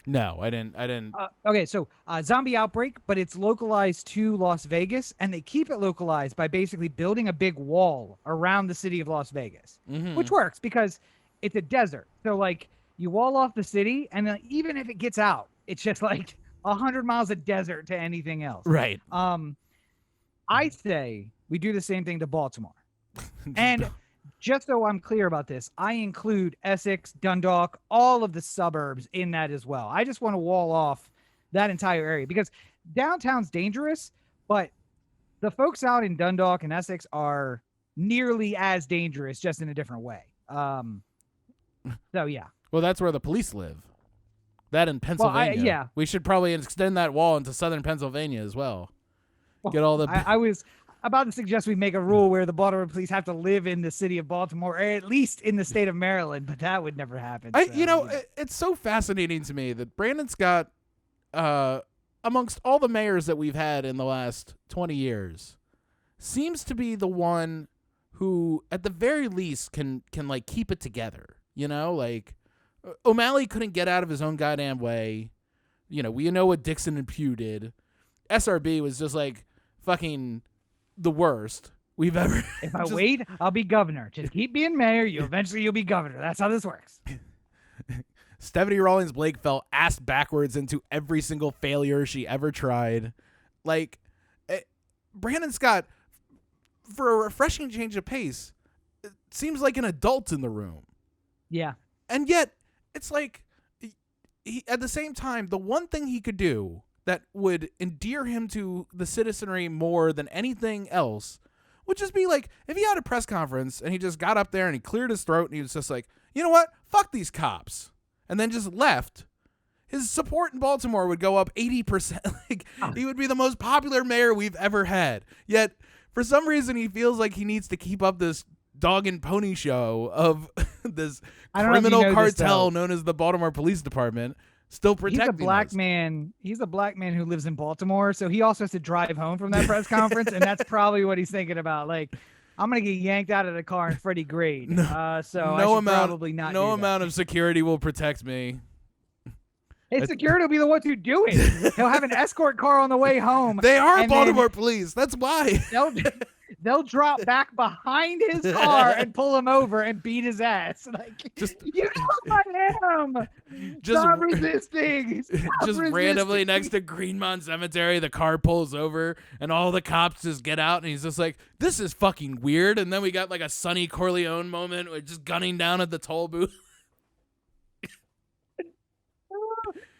No, I didn't. Okay, so zombie outbreak, but it's localized to Las Vegas, and they keep it localized by basically building a big wall around the city of Las Vegas, which works because it's a desert. So like you wall off the city, and then even if it gets out, it's just like 100 miles of desert to anything else. Right. I say we do the same thing to Baltimore. And just so I'm clear about this, I include Essex, Dundalk, all of the suburbs in that as well. I just want to wall off that entire area because downtown's dangerous, but the folks out in Dundalk and Essex are nearly as dangerous, just in a different way. So, yeah. Well, that's where the police live. That in Pennsylvania. Well, yeah. We should probably extend that wall into southern Pennsylvania as well. Get all the. I was about to suggest we make a rule where the Baltimore police have to live in the city of Baltimore, or at least in the state of Maryland, but that would never happen. It's so fascinating to me that Brandon Scott, amongst all the mayors that we've had in the last 20 years, seems to be the one who, at the very least, can like keep it together. You know, like O'Malley couldn't get out of his own goddamn way. You know, we know what Dixon and Pugh did. SRB was just like fucking the worst we've ever. If I wait, I'll be governor. Just keep being mayor. You'll be governor. That's how this works. Stephanie Rawlings Blake fell ass backwards into every single failure she ever tried. Like, Brandon Scott, for a refreshing change of pace, it seems like an adult in the room. Yeah. And yet, it's like, he, at the same time, the one thing he could do that would endear him to the citizenry more than anything else would just be like, if he had a press conference and he just got up there and he cleared his throat and he was just like, you know what? Fuck these cops. And then just left. His support in Baltimore would go up 80%. Like, he would be the most popular mayor we've ever had. Yet, for some reason, he feels like he needs to keep up this dog and pony show of this criminal cartel known as the Baltimore Police Department. Still protecting He's a black us. man. He's a black man who lives in Baltimore, so he also has to drive home from that press conference, and that's probably what he's thinking about. Like, I'm gonna get yanked out of the car in Freddie Grade. So I should probably not. No amount of security will protect me. His security will be the ones who do it. He'll have an escort car on the way home. They are Baltimore police. That's why. They'll drop back behind his car and pull him over and beat his ass. Like, you know who I am. Stop resisting. Randomly next to Greenmont Cemetery, the car pulls over and all the cops just get out and he's just like, this is fucking weird. And then we got like a Sonny Corleone moment with just gunning down at the toll booth.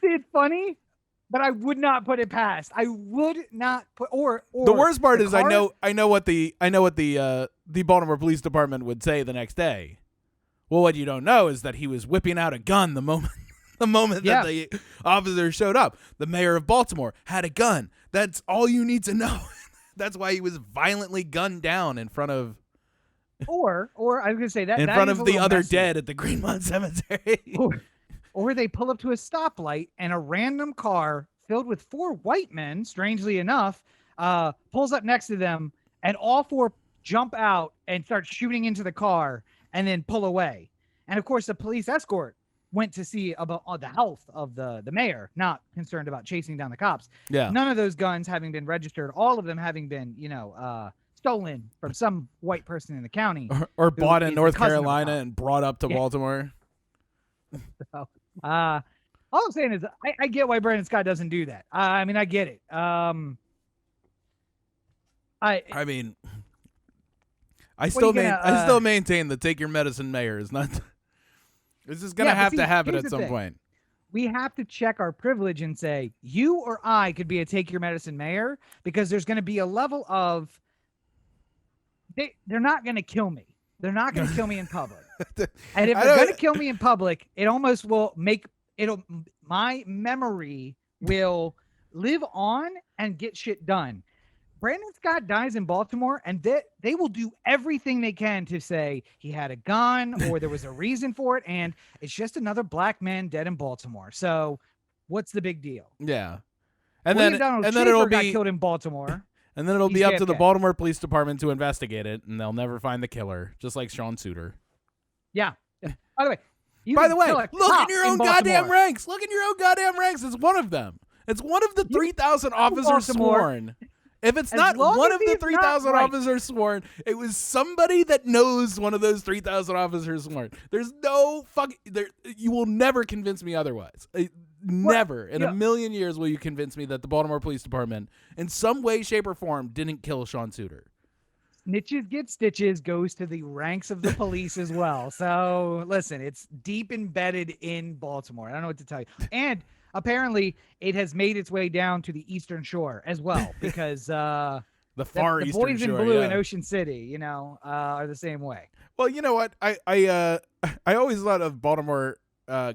It's funny, but I would not put it past. I would not put or the worst part is I know what the Baltimore Police Department would say the next day. Well, what you don't know is that he was whipping out a gun the moment that the officer showed up. The mayor of Baltimore had a gun. That's all you need to know. That's why he was violently gunned down in front of or I was gonna say that in front of the other dead at the Greenmont Cemetery. Or they pull up to a stoplight and a random car filled with 4 white men, strangely enough, pulls up next to them, and all 4 jump out and start shooting into the car and then pull away. And of course, the police escort went to see about the health of the mayor, not concerned about chasing down the cops. Yeah. None of those guns having been registered, all of them having been, stolen from some white person in the county. Or bought in North Carolina and brought up to Baltimore. So, all I'm saying is I get why Brandon Scott doesn't do that. I mean, I get it. I still maintain the take your medicine mayor is not. It's just gonna have to happen at some point. We have to check our privilege and say you or I could be a take your medicine mayor, because there's going to be a level of they're not going to kill me. They're not going to kill me in public. And if they're going to kill me in public, it almost will my memory will live on and get shit done. Brandon Scott dies in Baltimore, and they will do everything they can to say he had a gun or there was a reason for it, and it's just another black man dead in Baltimore. So what's the big deal? Yeah. And then it'll be killed in Baltimore. And then it'll be up to the Baltimore Police Department to investigate it, and they'll never find the killer, just like Sean Suiter. Yeah. By the way, look in your own goddamn ranks. Look in your own goddamn ranks. It's one of them. It's one of the 3,000 officers sworn. If it's not one of the 3,000 officers sworn, it was somebody that knows one of those 3,000 officers sworn. There's no you will never convince me otherwise. Never in a million years will you convince me that the Baltimore Police Department, in some way, shape, or form, didn't kill Sean Suiter. Snitches get stitches goes to the ranks of the police as well. So listen, it's deep embedded in Baltimore. I don't know what to tell you. And apparently, it has made its way down to the Eastern Shore as well, because the far the Eastern boys Shore, in blue in Ocean City, are the same way. Well, you know what? I always thought of Baltimore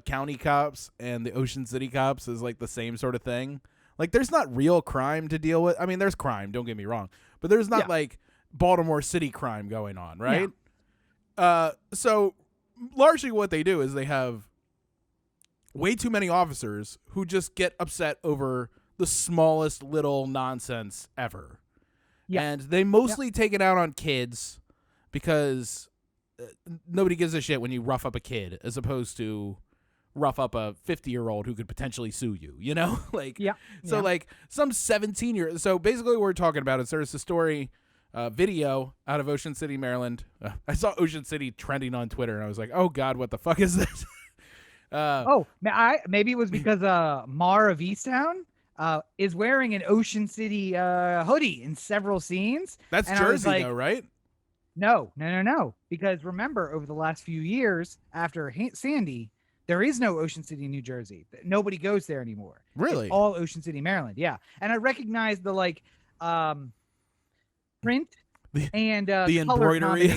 county cops and the Ocean City cops as like the same sort of thing. Like, there's not real crime to deal with. I mean, there's crime. Don't get me wrong, but there's not like Baltimore City crime going on, right? Yeah. So largely, what they do is they have way too many officers who just get upset over the smallest little nonsense ever. Yeah. And they mostly take it out on kids, because nobody gives a shit when you rough up a kid as opposed to rough up a 50-year-old who could potentially sue you, like, so like some 17-year. So basically what we're talking about is there's a story video out of Ocean City, Maryland. I saw Ocean City trending on Twitter and I was like, oh God, what the fuck is this? Maybe it was because Mar of Easttown is wearing an Ocean City hoodie in several scenes. That's Jersey, though, right? No. Because remember, over the last few years after Sandy, there is no Ocean City, New Jersey. Nobody goes there anymore. Really? It's all Ocean City, Maryland. Yeah, and I recognize the print and the embroidery.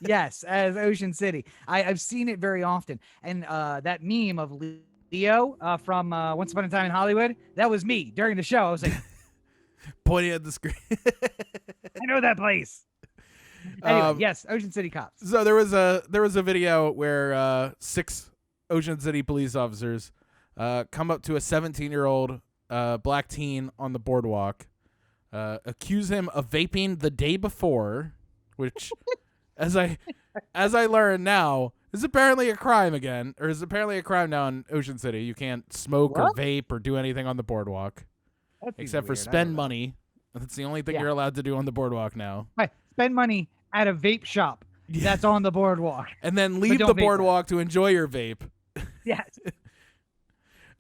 Yes, as Ocean City. I've seen it very often. And that meme of Leo from Once Upon a Time in Hollywood, that was me during the show. I was like, pointing at the screen. I know that place. Anyway, yes, Ocean City cops. So there was a video where 6 Ocean City police officers come up to a 17-year-old black teen on the boardwalk, accuse him of vaping the day before, which, as I learn now, is apparently a crime again, or is apparently a crime now in Ocean City. You can't smoke or vape or do anything on the boardwalk, except for spend money. That's the only thing you're allowed to do on the boardwalk now. Right. Spend money at a vape shop that's on the boardwalk. And then leave the boardwalk to enjoy your vape. Yes.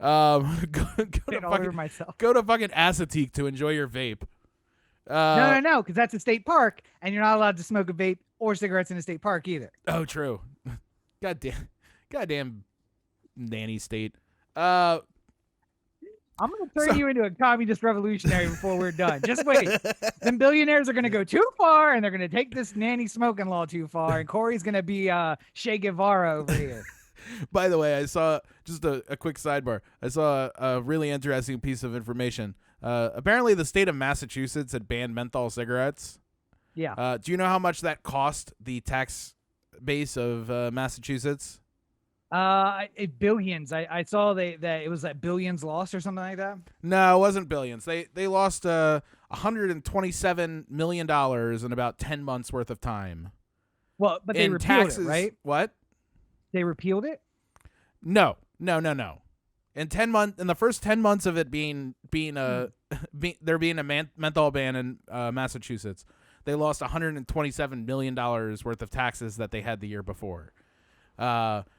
Go to fucking Assateague to enjoy your vape. No, because that's a state park, and you're not allowed to smoke a vape or cigarettes in a state park either. Oh, true. Goddamn nanny state. I'm going to turn you into a communist revolutionary before we're done. Just wait. Them billionaires are going to go too far, and they're going to take this nanny smoking law too far, and Corey's going to be Che Guevara over here. By the way, I saw, just a quick sidebar, I saw a really interesting piece of information. Apparently, the state of Massachusetts had banned menthol cigarettes. Yeah. Do you know how much that cost the tax base of Massachusetts? Billions. I saw that it was like billions lost or something like that. No, it wasn't billions. They lost $127 million in about 10 months worth of time. Well, but they repealed taxes, it, right? What? They repealed it? No. In the first 10 months of it being there being a menthol ban in Massachusetts, they lost $127 million worth of taxes that they had the year before.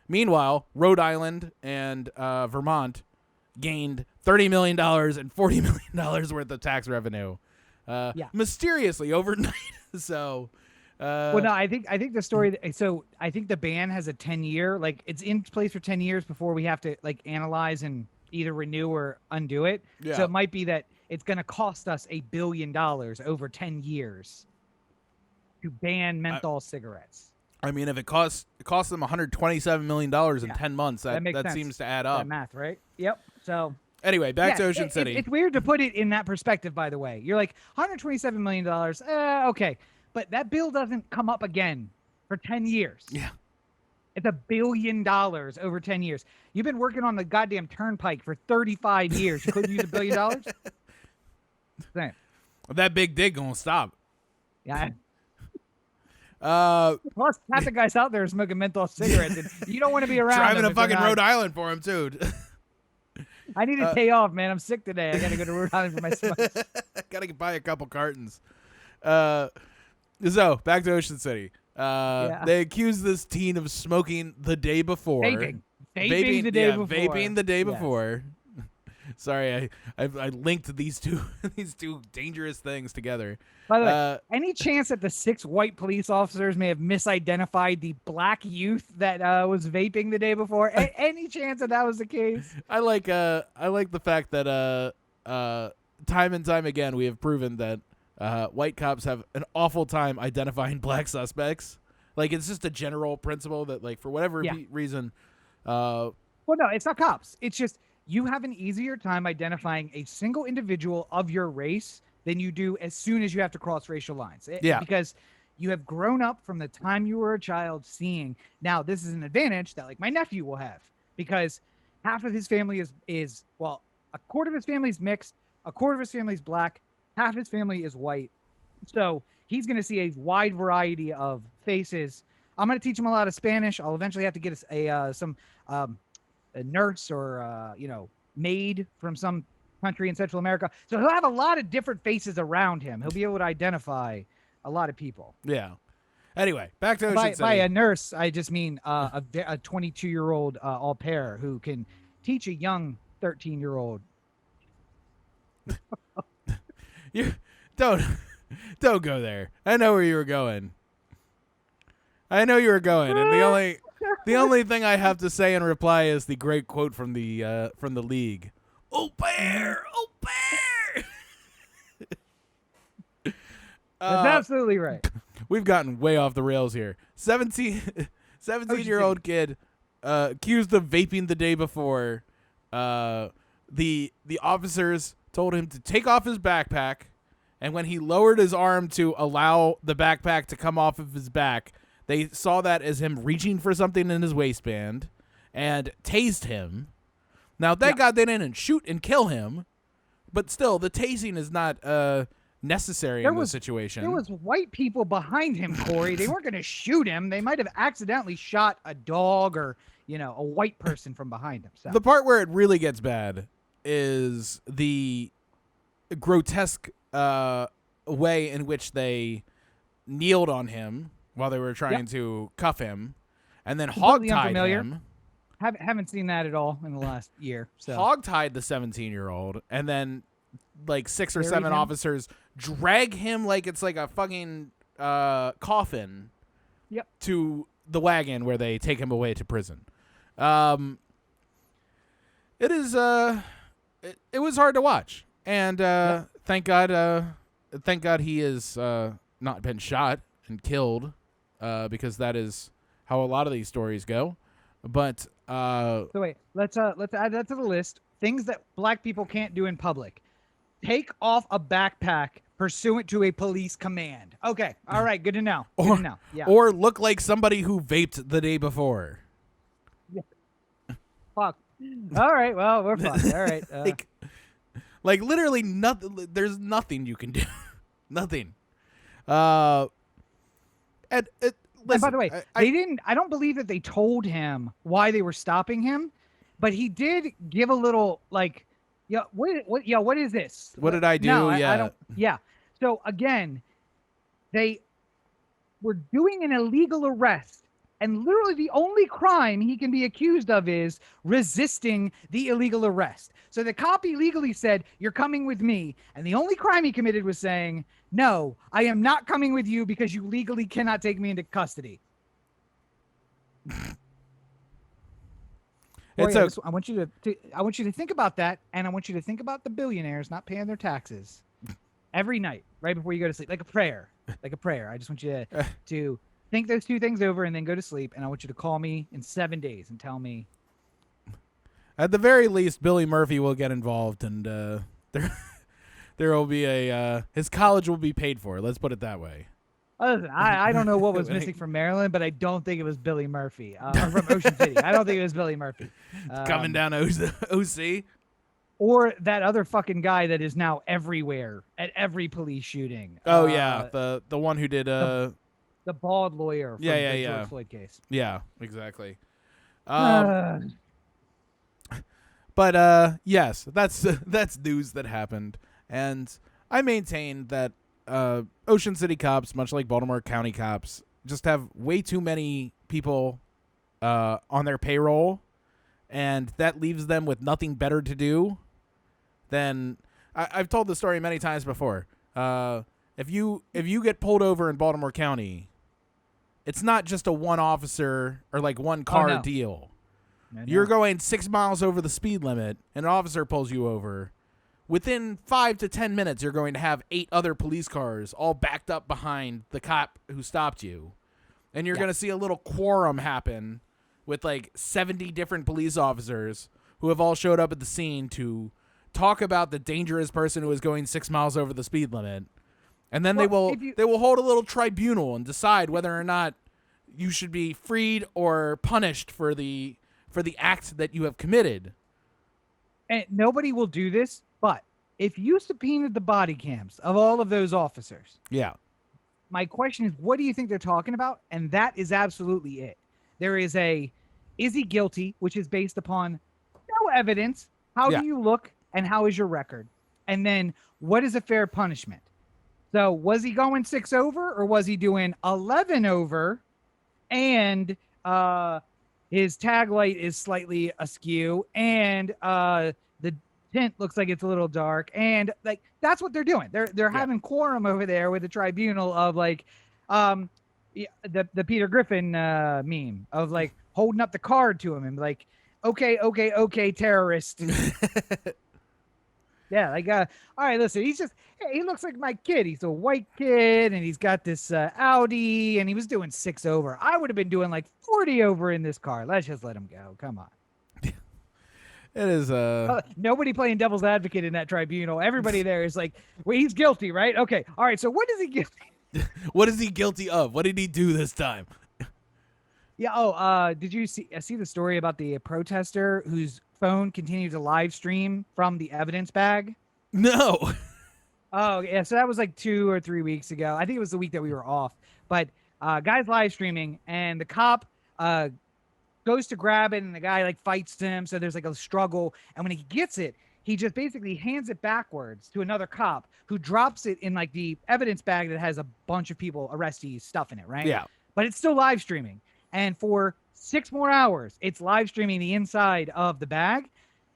Meanwhile, Rhode Island and Vermont gained $30 million and $40 million worth of tax revenue, mysteriously overnight. So, well, no, I think the story. So I think the ban has a 10-year, like it's in place for 10 years before we have to like analyze and either renew or undo it. Yeah. So it might be that it's going to cost us $1 billion over 10 years to ban menthol cigarettes. I mean, if it costs them $127 million in 10 months, that seems to add up. That math, right? Yep. So anyway, back to Ocean City. It's weird to put it in that perspective, by the way. You're like, $127 million, okay. But that bill doesn't come up again for 10 years. Yeah. It's $1 billion over 10 years. You've been working on the goddamn turnpike for 35 years. You couldn't use $1 billion? Same. That big dig gonna stop. Yeah. Plus, half the guys out there are smoking menthol cigarettes, and you don't want to be around driving to fucking Rhode Island for him, too. I need a day off, man. I'm sick today. I got to go to Rhode Island for my smokes. Got to buy a couple cartons. So, back to Ocean City. They accused this teen of smoking the day before. Vaping the day before. Vaping the day before. Sorry, I linked these two dangerous things together. By the way, any chance that the 6 white police officers may have misidentified the black youth that was vaping the day before? Any chance that was the case? I like the fact that time and time again we have proven that white cops have an awful time identifying black suspects. Like, it's just a general principle that, like, for whatever reason. Well, no, it's not cops. It's just you have an easier time identifying a single individual of your race than you do as soon as you have to cross racial lines. Because you have grown up from the time you were a child seeing. Now, this is an advantage that, like, my nephew will have, because half of his family is well, a quarter of his family is mixed, a quarter of his family is black, half his family is white. So he's going to see a wide variety of faces. I'm going to teach him a lot of Spanish. I'll eventually have to get a nurse or maid from some country in Central America. So he'll have a lot of different faces around him. He'll be able to identify a lot of people. Yeah. Anyway, back to Ocean City. By a nurse, I just mean a 22-year-old au pair who can teach a young 13-year-old. You don't go there. I know where you were going. And the only thing I have to say in reply is the great quote from the league. Au pair, au pair. That's absolutely right. We've gotten way off the rails here. 17-year-old kid accused of vaping the day before. The officers told him to take off his backpack, and when he lowered his arm to allow the backpack to come off of his back, they saw that as him reaching for something in his waistband and tased him. Now, thank God they didn't shoot and kill him, but still, the tasing is not necessary in this situation. There was white people behind him, Corey. They weren't going to shoot him. They might have accidentally shot a dog or, a white person from behind him. So. The part where it really gets bad is the grotesque way in which they kneeled on him while they were trying to cuff him, and then hogtied him. Haven't seen that at all in the last year. So hogtied the 17-year-old, and then like 6 or 7 officers drag him like it's like a fucking coffin to the wagon where they take him away to prison. It is it was hard to watch, and thank God he is not been shot and killed, because that is how a lot of these stories go. But so wait, let's add that to the list. Things that black people can't do in public: take off a backpack pursuant to a police command. Okay, all right, good to know. Good to know. Yeah. Or look like somebody who vaped the day before. Yeah. Fuck. All right, well, we're fucked. All right. Like literally nothing. There's nothing you can do. Nothing. And listen, and by the way, they didn't. I don't believe that they told him why they were stopping him, but he did give a little like, what is this? What did I do? No, yeah, I don't. Yeah. So again, they were doing an illegal arrest. And literally the only crime he can be accused of is resisting the illegal arrest. So the cop illegally said, "You're coming with me." And the only crime he committed was saying, "No, I am not coming with you because you legally cannot take me into custody." I want you to think about that, and I want you to think about the billionaires not paying their taxes every night right before you go to sleep, like a prayer. I just want you to think those two things over and then go to sleep, and I want you to call me in 7 days and tell me. At the very least, Billy Murphy will get involved, and there will be his college will be paid for. Let's put it that way. Listen, I don't know what was missing from Maryland, but I don't think it was Billy Murphy. Or from Ocean City. I don't think it was Billy Murphy. Coming down OC. Or that other fucking guy that is now everywhere at every police shooting. Oh, yeah. The one who did... The bald lawyer from the George Floyd case. Yeah, exactly. But yes, that's news that happened. And I maintain that Ocean City cops, much like Baltimore County cops, just have way too many people on their payroll, and that leaves them with nothing better to do than... I've told the story many times before. If you get pulled over in Baltimore County, it's not just a one officer or like one car deal. No. You're going 6 miles over the speed limit, and an officer pulls you over. Within 5 to 10 minutes, you're going to have 8 other police cars all backed up behind the cop who stopped you. And you're going to see a little quorum happen with like 70 different police officers who have all showed up at the scene to talk about the dangerous person who is going 6 miles over the speed limit. And then they will hold a little tribunal and decide whether or not you should be freed or punished for the act that you have committed. And nobody will do this, but if you subpoenaed the body cams of all of those officers, my question is, what do you think they're talking about? And that is absolutely it. There is is he guilty, which is based upon no evidence. How do you look and how is your record? And then what is a fair punishment? So was he going 6 over, or was he doing 11 over and his tag light is slightly askew and the tint looks like it's a little dark, and like that's what they're doing. They're having quorum over there with the tribunal of like the Peter Griffin meme of like holding up the card to him and like okay terrorist. Yeah, like all right, listen, he looks like my kid. He's a white kid and he's got this Audi and he was doing 6 over. I would have been doing like 40 over in this car. Let's just let him go. Come on. It is nobody playing devil's advocate in that tribunal. Everybody there is like, well, he's guilty, right? Okay. All right. So what is he guilty? What is he guilty of? What did he do this time? Yeah. Did you see the story about the protester whose phone continued to live stream from the evidence bag? No. Oh, yeah. So that was like 2 or 3 weeks ago. I think it was the week that we were off. But guy's live streaming, and the cop goes to grab it, and the guy like fights him. So there's like a struggle. And when he gets it, he just basically hands it backwards to another cop who drops it in like the evidence bag that has a bunch of people, arrestees, stuff in it, right? Yeah. But it's still live streaming. And for 6 more hours, it's live streaming the inside of the bag.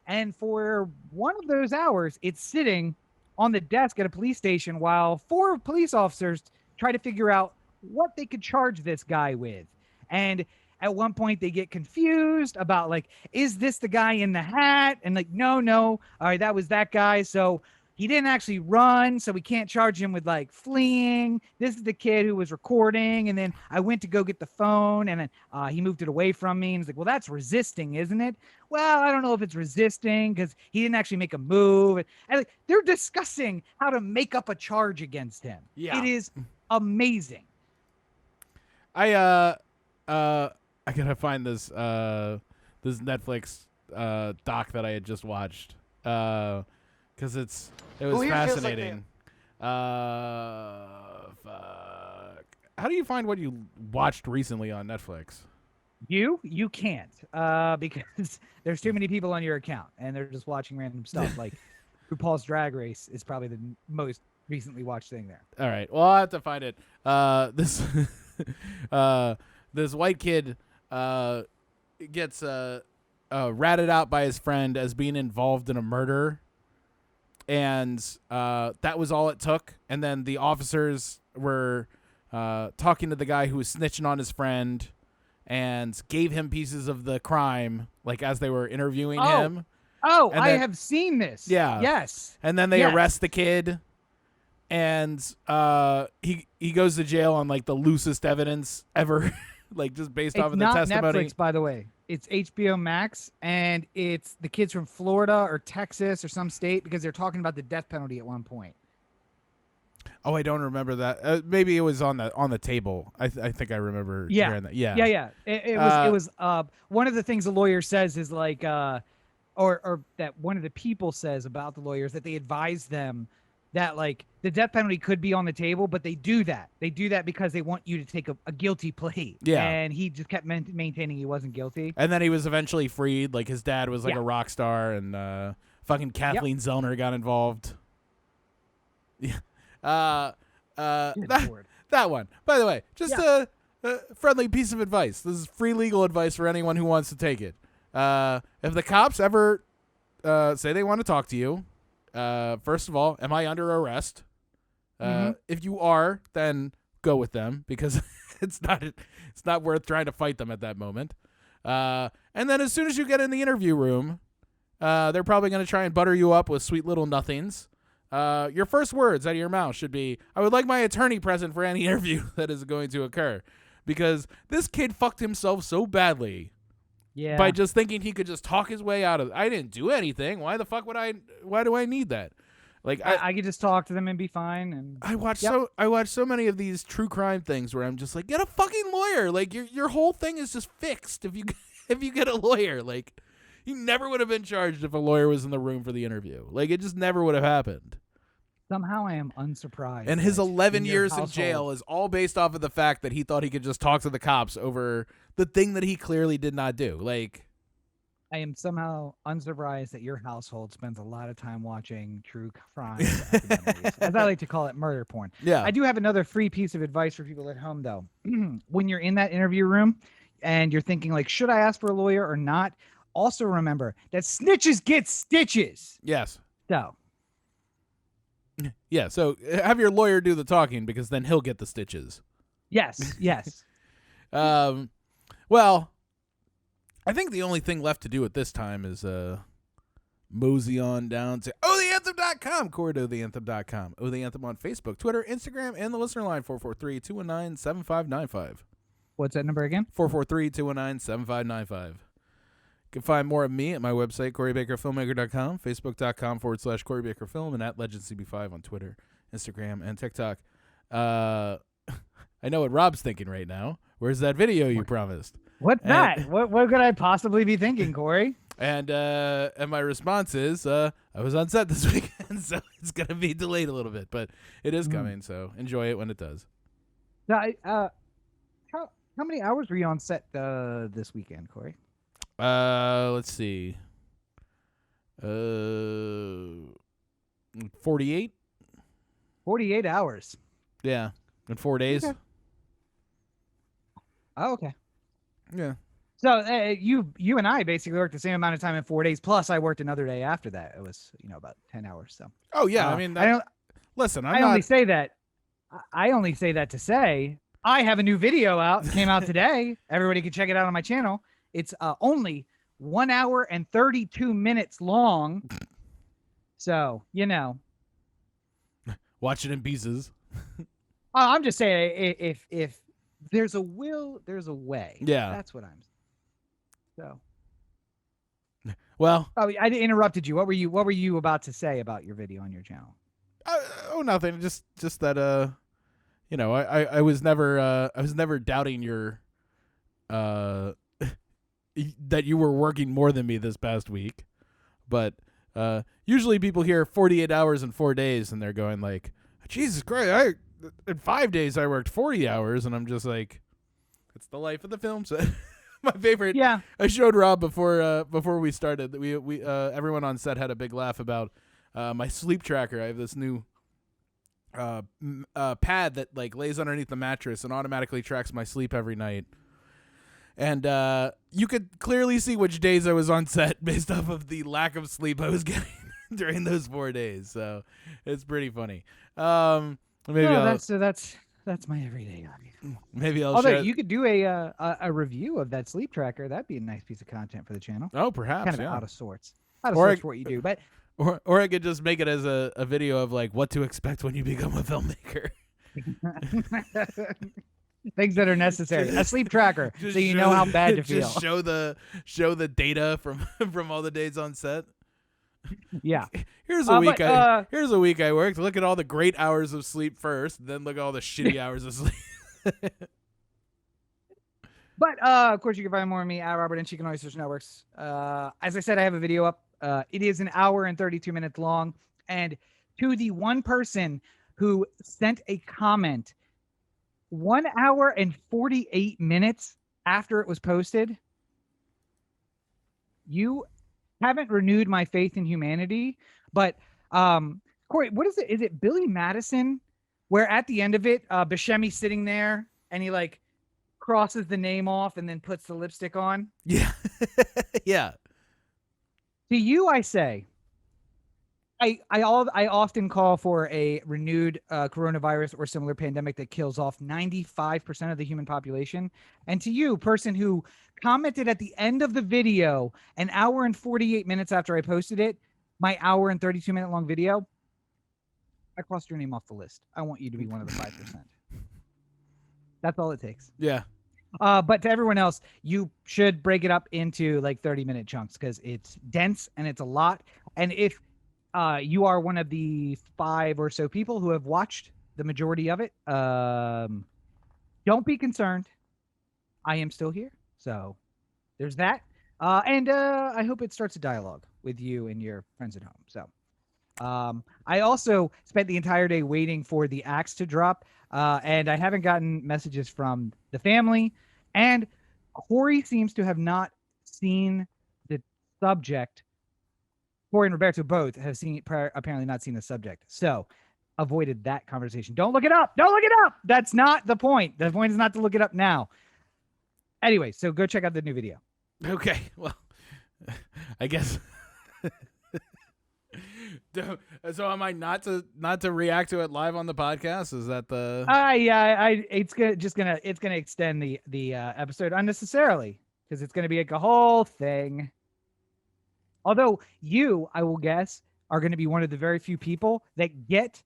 And for one of those hours, it's sitting on the desk at a police station while 4 police officers try to figure out what they could charge this guy with. And at one point they get confused about like, is this the guy in the hat? And like, no. All right, that was that guy. So he didn't actually run, so we can't charge him with like fleeing. This is the kid who was recording. And then I went to go get the phone, and then he moved it away from me. And he's like, well, that's resisting, isn't it? Well, I don't know if it's resisting because he didn't actually make a move. And like, they're discussing how to make up a charge against him. Yeah. It is amazing. I gotta find this this Netflix doc that I had just watched. because it was fascinating. Fuck. How do you find what you watched recently on Netflix? You can't because there's too many people on your account and they're just watching random stuff. Like RuPaul's Drag Race is probably the most recently watched thing there. All right, well, I'll have to find it. This this white kid gets ratted out by his friend as being involved in a murder, and that was all it took. And then the officers were talking to the guy who was snitching on his friend and gave him pieces of the crime, like as they were interviewing him. Oh, and I have seen this. Yeah. Yes. And then they arrest the kid, and he goes to jail on like the loosest evidence ever, like just based off of the testimony. Netflix, by the way. It's HBO Max, and it's the kids from Florida or Texas or some state because they're talking about the death penalty at one point. Oh, I don't remember that. Maybe it was on the table. I think I remember hearing that. Yeah. It was one of the things the lawyer says is like, or that one of the people says about the lawyers that they advise them that like the death penalty could be on the table, but they do that. They do that because they want you to take a guilty plea. Yeah. And he just kept maintaining he wasn't guilty. And then he was eventually freed. Like his dad was like a rock star, and fucking Kathleen Zellner got involved. Yeah. That one. By the way, just a friendly piece of advice. This is free legal advice for anyone who wants to take it. If the cops ever say they want to talk to you, first of all, am I under arrest? If you are, then go with them because it's not worth trying to fight them at that moment. And then as soon as you get in the interview room, they're probably going to try and butter you up with sweet little nothings. Your first words out of your mouth should be, I would like my attorney present for any interview that is going to occur. Because this kid fucked himself so badly by just thinking he could just talk his way out of it. I didn't do anything. Why the fuck why do I need that? Like I could just talk to them and be fine. And I watch so many of these true crime things where I'm just like, get a fucking lawyer. Like your whole thing is just fixed if you get a lawyer. Like he never would have been charged if a lawyer was in the room for the interview. Like it just never would have happened. Somehow I am unsurprised. And his 11 years in jail is all based off of the fact that he thought he could just talk to the cops over the thing that he clearly did not do. Like, I am somehow unsurprised that your household spends a lot of time watching true crime documentaries, as I like to call it, murder porn. Yeah. I do have another free piece of advice for people at home, though. When you're in that interview room and you're thinking, like, should I ask for a lawyer or not? Also remember that snitches get stitches. Yes. So. Yeah, so have your lawyer do the talking because then he'll get the stitches. Yes. Well, I think the only thing left to do at this time is mosey on down to OTheAnthem.com, Corey to OTheAnthem.com, O The Anthem on Facebook, Twitter, Instagram, and the listener line 443-219-7595. What's that number again? 443-219-7595. You can find more of me at my website, CoreyBakerFilmmaker.com, Facebook.com/CoreyBakerFilm, and at LegendCB5 on Twitter, Instagram, and TikTok. I know what Rob's thinking right now. Where's that video you promised? What's that? What could I possibly be thinking, Corey? And my response is, I was on set this weekend, so it's going to be delayed a little bit, but it is coming, so enjoy it when it does. How many hours were you on set this weekend, Corey? Let's see. 48? 48 hours. Yeah. In 4 days. Okay. Oh, okay. Yeah. So you and I basically worked the same amount of time in 4 days. Plus, I worked another day after that. It was about 10 hours. So. Oh yeah, I mean, listen, I only say that to say I have a new video out. It came out today. Everybody can check it out on my channel. It's only 1 hour and 32 minutes long. So, watch it in pieces. I'm just saying, if there's a will, there's a way. Yeah. That's what I'm saying. So. Well. Oh, I interrupted you. What were you about to say about your video on your channel? Nothing. Just that, I was never doubting your, that you were working more than me this past week, but Usually people hear 48 hours and 4 days, and they're going like, Jesus Christ, in 5 days I worked 40 hours, and I'm just like, it's the life of the film set. My favorite. Yeah. I showed Rob before we started that we everyone on set had a big laugh about my sleep tracker. I have this new pad that like lays underneath the mattress and automatically tracks my sleep every night. And you could clearly see which days I was on set based off of the lack of sleep I was getting during those 4 days. So it's pretty funny. That's my everyday life. Maybe I'll. Although you could do a review of that sleep tracker, that'd be a nice piece of content for the channel. Oh, perhaps. Kind of out of sorts. Out of sorts for what you do, but or I could just make it as a video of like what to expect when you become a filmmaker. Things that are necessary. A sleep tracker, so you know how bad to feel. Just show the data from all the days on set. Yeah. Here's a week I worked. Look at all the great hours of sleep first, then look at all the shitty hours of sleep. But of course, you can find more of me at Robert and Chicken Oysters Networks. As I said, I have a video up. It is an hour and 32 minutes long. And to the one person who sent a comment 1 hour and 48 minutes after it was posted, you haven't renewed my faith in humanity. But Corey, what is it? Is it Billy Madison? Where at the end of it, Buscemi's sitting there and he like crosses the name off and then puts the lipstick on. Yeah. Yeah. To you, I say, I often call for a renewed coronavirus or similar pandemic that kills off 95% of the human population. And to you, person who commented at the end of the video, an hour and 48 minutes after I posted it, my hour and 32-minute long video, I crossed your name off the list. I want you to be one of the 5%. That's all it takes. Yeah. But to everyone else, you should break it up into like 30-minute chunks because it's dense and it's a lot. And if you are one of the 5 or so people who have watched the majority of it, don't be concerned. I am still here. So there's that. And I hope it starts a dialogue with you and your friends at home. So I also spent the entire day waiting for the axe to drop. And I haven't gotten messages from the family. And Corey seems to have not seen the subject. Corey and Roberto both have apparently not seen the subject. So avoided that conversation. Don't look it up. Don't look it up. That's not the point. The point is not to look it up now. Anyway, so go check out the new video. Okay. Well, I guess. So am I not to react to it live on the podcast? Is that the? Yeah. It's gonna extend the episode unnecessarily because it's gonna be like a whole thing. Although you, I will guess, are going to be one of the very few people that get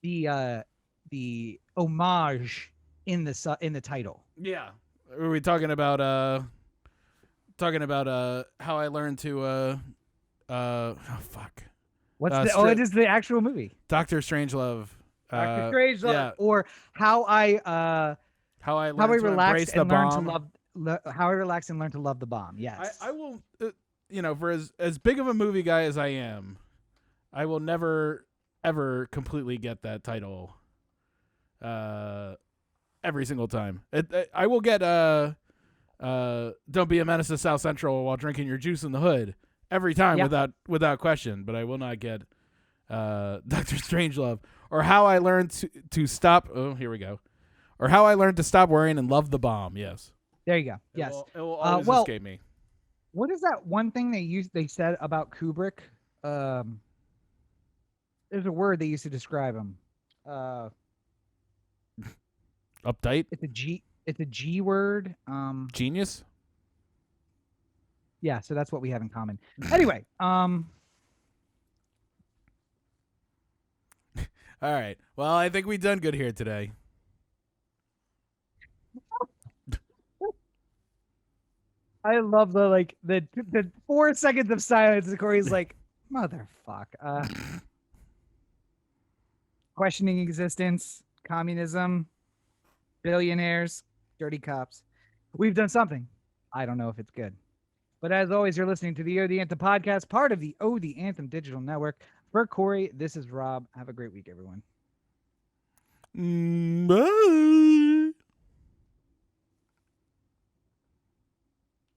the homage in the title. Yeah. Are we talking about how I learned to oh fuck. It is the actual movie. Dr. Strangelove. Dr. Strangelove, yeah. Or how I relaxed and learned to love how I relaxed and learned to love the bomb. Yes. I will for as big of a movie guy as I am, I will never ever completely get that title every single time. I will get Don't Be a Menace to South Central while drinking your juice in the hood every time without question, but I will not get Dr. Strangelove or how I learned to stop. Oh, here we go. Or how I learned to stop worrying and love the bomb. Yes. There you go. Yes. It will always escape me. What is that one thing they said about Kubrick? There's a word they used to describe him. Uptight? It's a G word. Genius? Yeah, so that's what we have in common. Anyway, all right. Well, I think we've done good here today. I love the 4 seconds of silence. And Corey's like, motherfuck. Questioning existence, communism, billionaires, dirty cops. We've done something. I don't know if it's good. But as always, you're listening to the O The Anthem podcast, part of the O The Anthem digital network. For Corey, this is Rob. Have a great week, everyone. Bye.